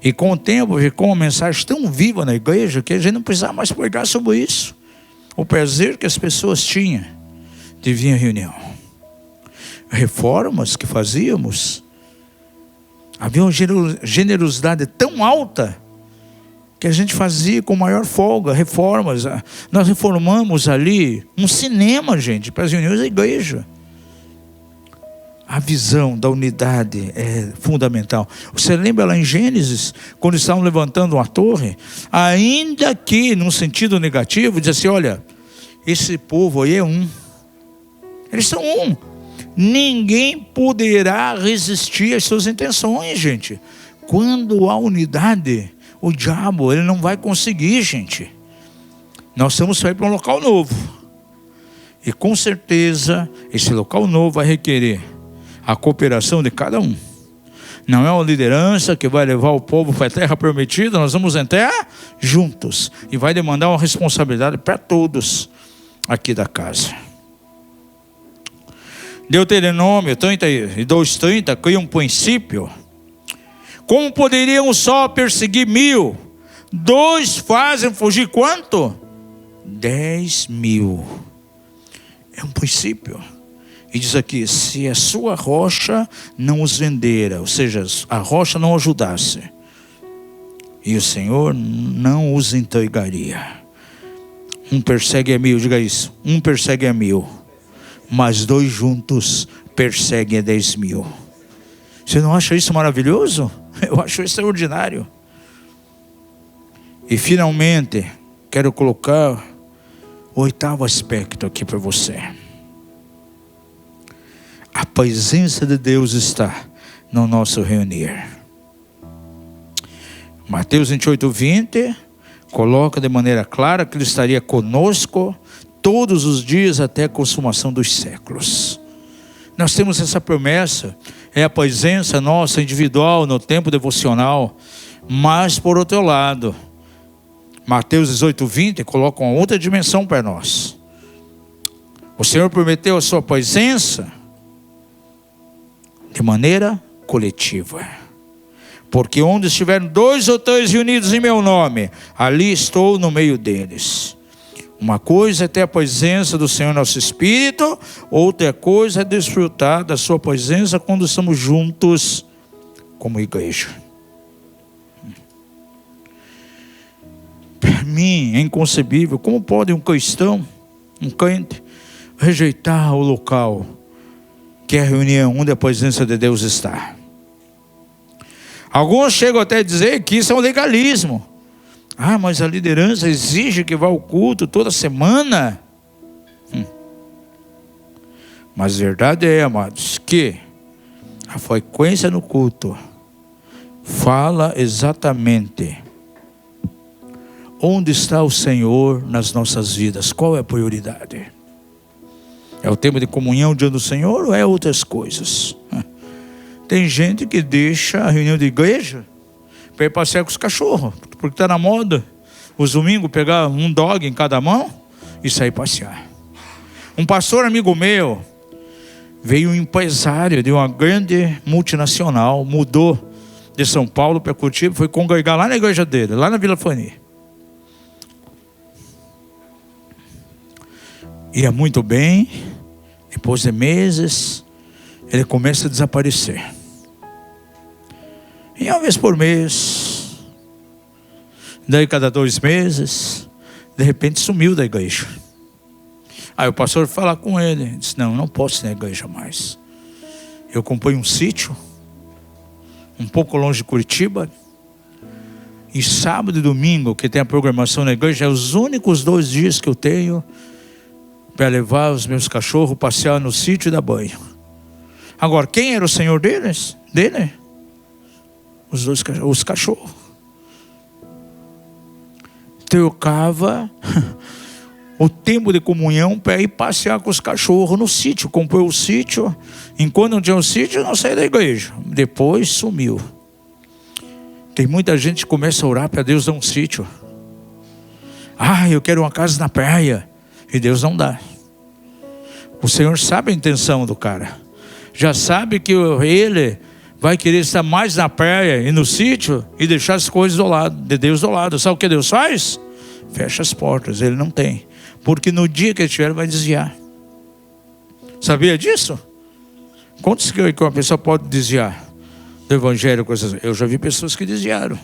E com o tempo ficou uma mensagem tão viva na igreja que a gente não precisava mais pregar sobre isso. O prazer que as pessoas tinham de vir à reunião. Reformas que fazíamos, havia uma generosidade tão alta que a gente fazia com maior folga. Reformas, nós reformamos ali um cinema, gente, para as reuniões da igreja. A visão da unidade é fundamental. Você lembra lá em Gênesis, quando estavam levantando uma torre? Ainda que, num sentido negativo, diz assim, olha, esse povo aí é um. Eles são um. Ninguém poderá resistir às suas intenções, gente. Quando há unidade, o diabo, ele não vai conseguir, gente. Nós estamos para ir para um local novo. E com certeza, esse local novo vai requerer a cooperação de cada um. Não é uma liderança que vai levar o povo para a terra prometida. Nós vamos entrar juntos. E vai demandar uma responsabilidade para todos aqui da casa. Deuteronômio 32:30 cria um princípio. Como poderiam só perseguir 1000? 2 fazem fugir quanto? 10.000. É um princípio. E diz aqui, se a sua rocha não os vendera, ou seja, a rocha não ajudasse, e o Senhor não os entregaria. Um persegue a 1000, diga isso. Um persegue a 1000, mas 2 juntos perseguem a 10.000. Você não acha isso maravilhoso? Eu acho extraordinário. E finalmente, quero colocar o 8º aspecto aqui para você. A presença de Deus está no nosso reunir. Mateus 28:20 coloca de maneira clara que Ele estaria conosco todos os dias até a consumação dos séculos. Nós temos essa promessa, é a presença nossa individual no tempo devocional. Mas por outro lado, Mateus 18:20 coloca uma outra dimensão para nós. O Senhor prometeu a sua presença de maneira coletiva. Porque onde estiverem 2 ou 3 reunidos em meu nome, ali estou no meio deles. Uma coisa é ter a presença do Senhor nosso Espírito, outra coisa é desfrutar da sua presença quando estamos juntos como igreja. Para mim é inconcebível, como pode um cristão, um crente, rejeitar o local que é a reunião onde a presença de Deus está. Alguns chegam até a dizer que isso é um legalismo. Ah, mas a liderança exige que vá ao culto toda semana. Mas a verdade é, amados, que a frequência no culto fala exatamente onde está o Senhor nas nossas vidas. Qual é a prioridade? É o tempo de comunhão, o dia do Senhor, ou é outras coisas? Tem gente que deixa a reunião de igreja para ir passear com os cachorros, porque está na moda, os domingos pegar um dog em cada mão e sair passear. Um pastor amigo meu, veio um empresário de uma grande multinacional, mudou de São Paulo para Curitiba, foi congregar lá na igreja dele, lá na Vila Fani. Ia muito bem, depois de meses, ele começa a desaparecer. E uma vez por mês, daí cada 2 meses, de repente sumiu da igreja. Aí o pastor foi falar com ele, disse, não posso ir na igreja mais. Eu comprei um sítio, um pouco longe de Curitiba, e sábado e domingo, que tem a programação na igreja, é os únicos 2 dias que eu tenho para levar os meus cachorros passear no sítio e dar banho. Agora, quem era o senhor deles? Dele? Os cachorros. Trocava o tempo de comunhão para ir passear com os cachorros no sítio. Comprou o sítio. Enquanto não tinha o sítio, não saía da igreja. Depois sumiu. Tem muita gente que começa a orar para Deus dar um sítio. Ah, eu quero uma casa na praia. E Deus não dá. O Senhor sabe a intenção do cara. Já sabe que ele vai querer estar mais na praia e no sítio e deixar as coisas do lado, de Deus do lado. Sabe o que Deus faz? Fecha as portas, ele não tem. Porque no dia que ele tiver, ele vai desviar. Sabia disso? Quantos que uma pessoa pode desviar do evangelho? Eu já vi pessoas que desviaram.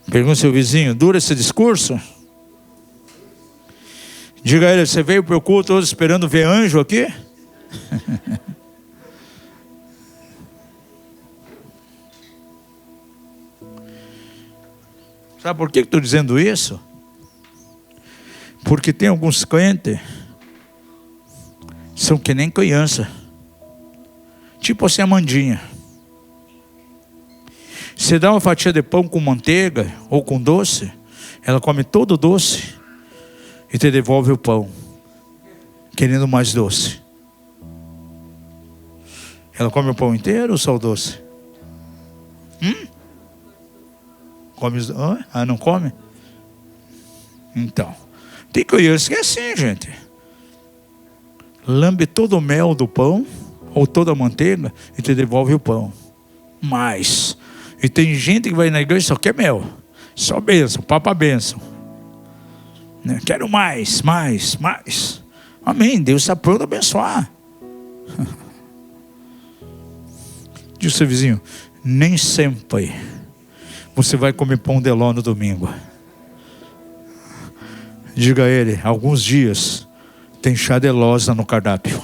Pergunta ao seu vizinho, dura esse discurso? Diga a ele, você veio para o culto hoje esperando ver anjo aqui? Sabe por que estou dizendo isso? Porque tem alguns crentes, são que nem criança. Tipo assim, a Mandinha. Você dá uma fatia de pão com manteiga ou com doce, ela come todo o doce e te devolve o pão, querendo mais doce. Ela come o pão inteiro ou só o doce? Come os... não come? Então, tem criança que é assim, gente. Lambe todo o mel do pão ou toda a manteiga e te devolve o pão. Mais. E tem gente que vai na igreja e só quer mel. Só bênção, papa bênção. Né? Quero mais. Amém. Deus está pronto a abençoar. Diz o seu vizinho, nem sempre você vai comer pão de ló no domingo. Diga a ele, alguns dias tem chá de loza no cardápio.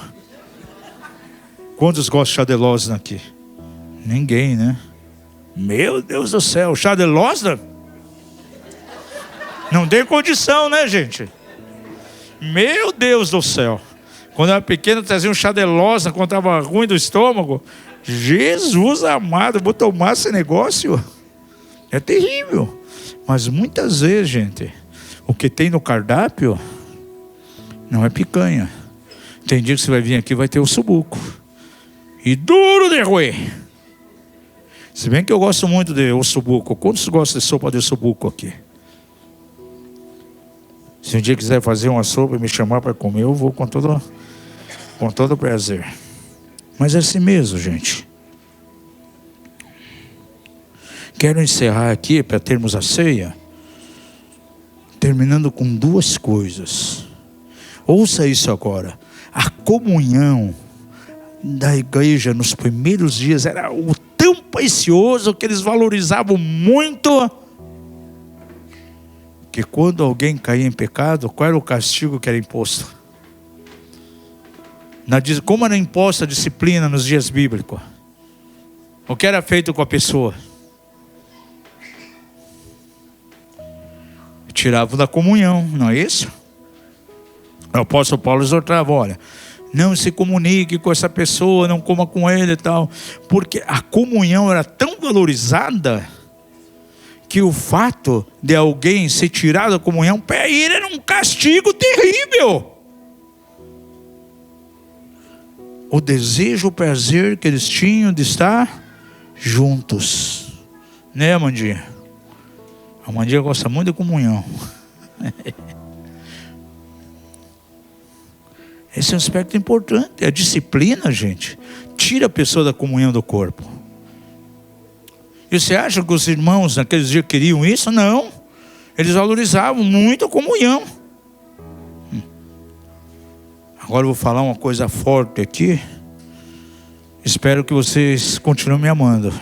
Quantos gostam de chá de loza aqui? Ninguém, né? Meu Deus do céu, chá de loza? Não tem condição, né, gente? Meu Deus do céu. Quando eu era pequeno, trazia um chá de loza quando estava ruim do estômago. Jesus amado, vou tomar esse negócio? É terrível. Mas muitas vezes, gente, o que tem no cardápio não é picanha. Tem dia que você vai vir aqui e vai ter o subuco. E duro de roer. Se bem que eu gosto muito de ossobuco. Quantos gostam de sopa de ossobuco aqui? Se um dia quiser fazer uma sopa e me chamar para comer, eu vou com todo prazer. Mas é assim mesmo, gente. Quero encerrar aqui para termos a ceia, terminando com duas coisas. Ouça isso agora. A comunhão da igreja nos primeiros dias era o tão precioso que eles valorizavam muito, que quando alguém caía em pecado, qual era o castigo que era imposto? Como era imposta a disciplina nos dias bíblicos? O que era feito com a pessoa? Tiravam da comunhão, não é isso? O apóstolo Paulo exortava, olha, não se comunique com essa pessoa, não coma com ele e tal, porque a comunhão era tão valorizada, que o fato de alguém ser tirado da comunhão, para ele era um castigo terrível. O desejo, o prazer que eles tinham de estar juntos. Né, Amandinha? A Amandinha gosta muito de comunhão. Esse é um aspecto importante. A disciplina, gente, tira a pessoa da comunhão do corpo. E você acha que os irmãos naqueles dias queriam isso? Não. Eles valorizavam muito a comunhão. Agora eu vou falar uma coisa forte aqui. Espero que vocês continuem me amando.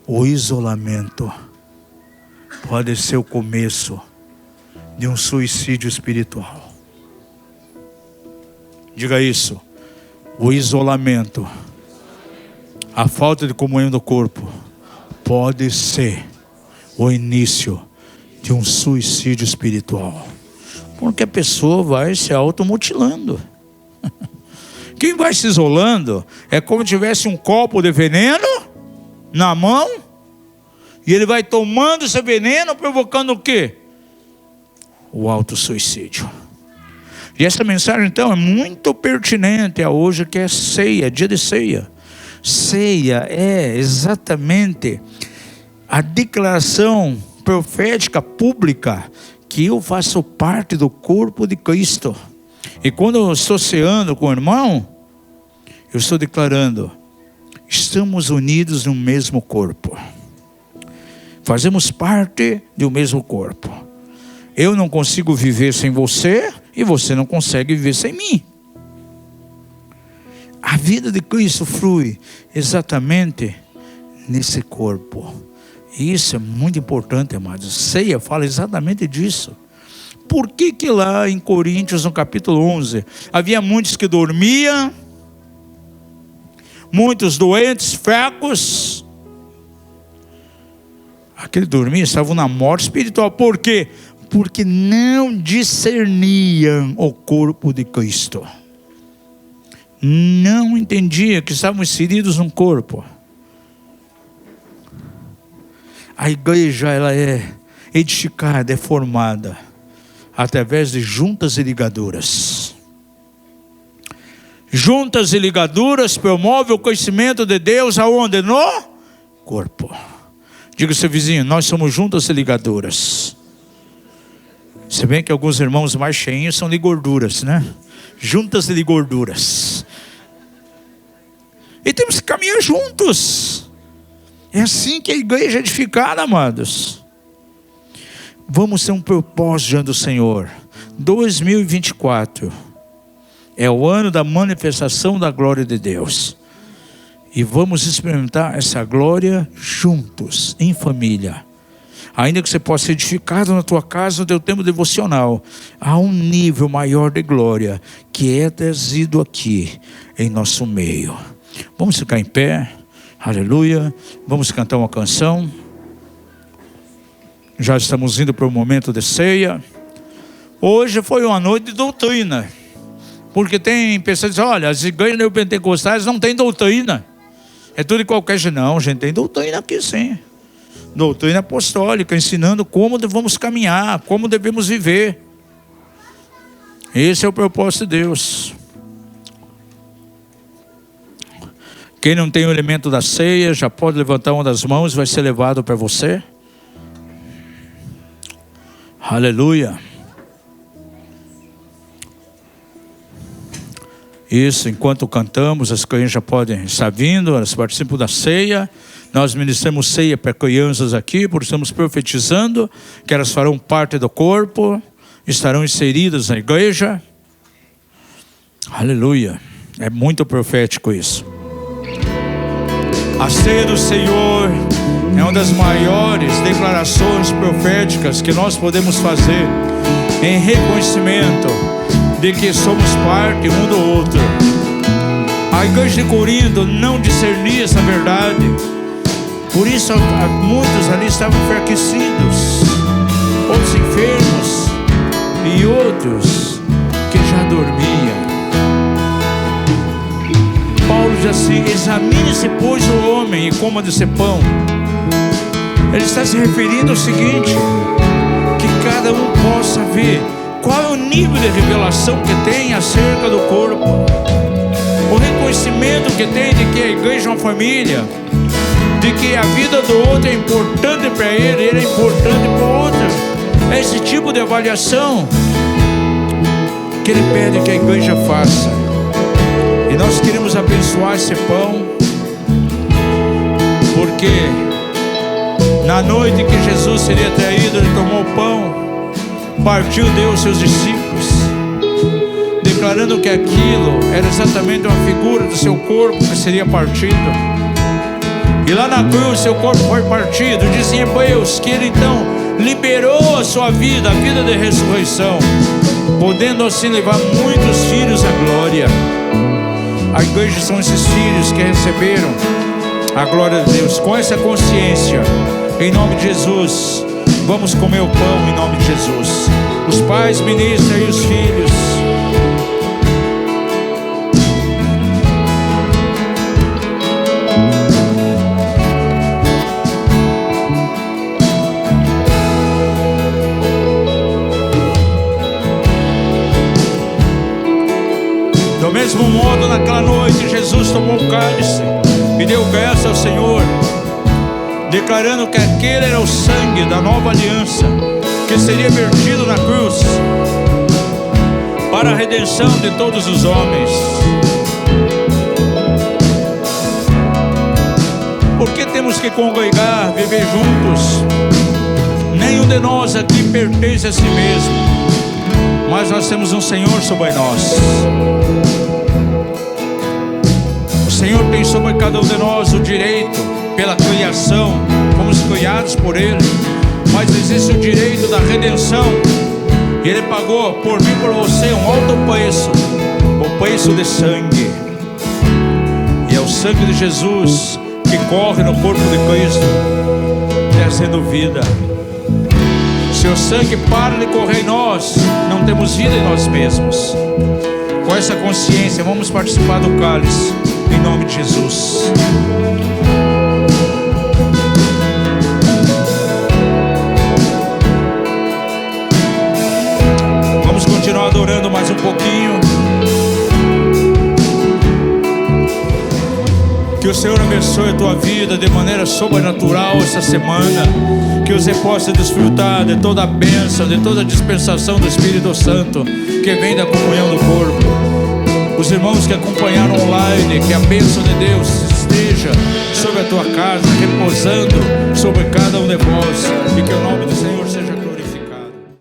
O isolamento pode ser o começo de um suicídio espiritual. Diga isso. O isolamento, a falta de comunhão do corpo, pode ser o início de um suicídio espiritual. Porque a pessoa vai se automutilando. Quem vai se isolando é como se tivesse um copo de veneno na mão, e ele vai tomando esse veneno, provocando o quê? O autossuicídio. E essa mensagem então é muito pertinente a hoje, que é ceia, dia de ceia. Ceia é exatamente a declaração profética pública que eu faço parte do corpo de Cristo. E quando eu estou ceando com o irmão, eu estou declarando: estamos unidos no mesmo corpo. Fazemos parte do mesmo corpo. Eu não consigo viver sem você e você não consegue viver sem mim. A vida de Cristo flui exatamente nesse corpo. Isso é muito importante, amados. Ceia fala exatamente disso. Por que lá em Coríntios, no capítulo 11, havia muitos que dormiam, muitos doentes, fracos? Aquele dormir estavam na morte espiritual. Por quê? Porque não discerniam o corpo de Cristo. Não entendiam que estavam inseridos num corpo. A igreja, ela é edificada, é formada através de juntas e ligaduras. Juntas e ligaduras promovem o conhecimento de Deus aonde? No corpo. Diga ao seu vizinho, nós somos juntas e ligaduras. Se bem que alguns irmãos mais cheinhos são de gorduras, né? Juntas e de gorduras. E temos que caminhar juntos. É assim que a igreja é edificada, amados. Vamos ter um propósito diante do Senhor. 2024 é o ano da manifestação da glória de Deus. E vamos experimentar essa glória juntos, em família. Ainda que você possa ser edificado na tua casa, no teu tempo devocional, há um nível maior de glória que é trazido aqui em nosso meio. Vamos ficar em pé. Aleluia. Vamos cantar uma canção. Já estamos indo para o momento de ceia. Hoje foi uma noite de doutrina. Porque tem pessoas que dizem, olha, as igrejas neopentecostais não tem doutrina. É tudo de qualquer jeito. Não, gente, tem doutrina aqui sim. Doutrina apostólica, ensinando como devemos caminhar, como devemos viver. Esse é o propósito de Deus. Quem não tem o elemento da ceia, já pode levantar uma das mãos, vai ser levado para você. Aleluia. Isso, enquanto cantamos, as crianças já podem estar vindo, elas participam da ceia. Nós ministramos ceia para crianças aqui, porque estamos profetizando que elas farão parte do corpo, estarão inseridas na igreja. Aleluia. É muito profético isso. A ceia do Senhor é uma das maiores declarações proféticas que nós podemos fazer em reconhecimento de que somos parte um do outro. A igreja de Corinto não discernia essa verdade. Por isso muitos ali estavam enfraquecidos, outros enfermos e outros que já dormiam. Paulo diz assim, examine-se pois o homem e coma desse pão. Ele está se referindo ao seguinte, que cada um possa ver qual é o nível de revelação que tem acerca do corpo, o reconhecimento que tem de que a igreja é uma família, de que a vida do outro é importante para ele, ele é importante para o outro. É esse tipo de avaliação que ele pede que a igreja faça. E nós queremos abençoar esse pão, porque na noite que Jesus seria traído, ele tomou o pão, partiu, deu aos seus discípulos, declarando que aquilo era exatamente uma figura do seu corpo que seria partido. E lá na cruz seu corpo foi partido. Diz em Hebreus que ele então liberou a sua vida, a vida de ressurreição, podendo assim levar muitos filhos à glória. A igreja são esses filhos que receberam a glória de Deus. Com essa consciência, em nome de Jesus, vamos comer o pão em nome de Jesus. Os pais ministram e os filhos. Do mesmo modo, naquela noite, Jesus tomou o cálice e deu graça ao Senhor, declarando que aquele era o sangue da nova aliança, que seria vertido na cruz, para a redenção de todos os homens. Por que temos que congregar, viver juntos? Nenhum de nós aqui pertence a si mesmo, mas nós temos um Senhor sobre nós. O Senhor tem sobre cada um de nós o direito, pela criação, fomos criados por Ele, mas existe o direito da redenção. Ele pagou por mim, por você, um alto preço, o preço de sangue. E é o sangue de Jesus que corre no corpo de Cristo, trazendo vida. Se o sangue para de correr em nós, não temos vida em nós mesmos. Com essa consciência, vamos participar do cálice, em nome de Jesus. Vamos continuar adorando mais um pouquinho. Que o Senhor abençoe a tua vida de maneira sobrenatural essa semana. Que você possa desfrutar de toda a bênção, de toda a dispensação do Espírito Santo que vem da comunhão do corpo. Os irmãos que acompanharam online, que a bênção de Deus esteja sobre a tua casa, repousando sobre cada um de vós. E que o nome do Senhor seja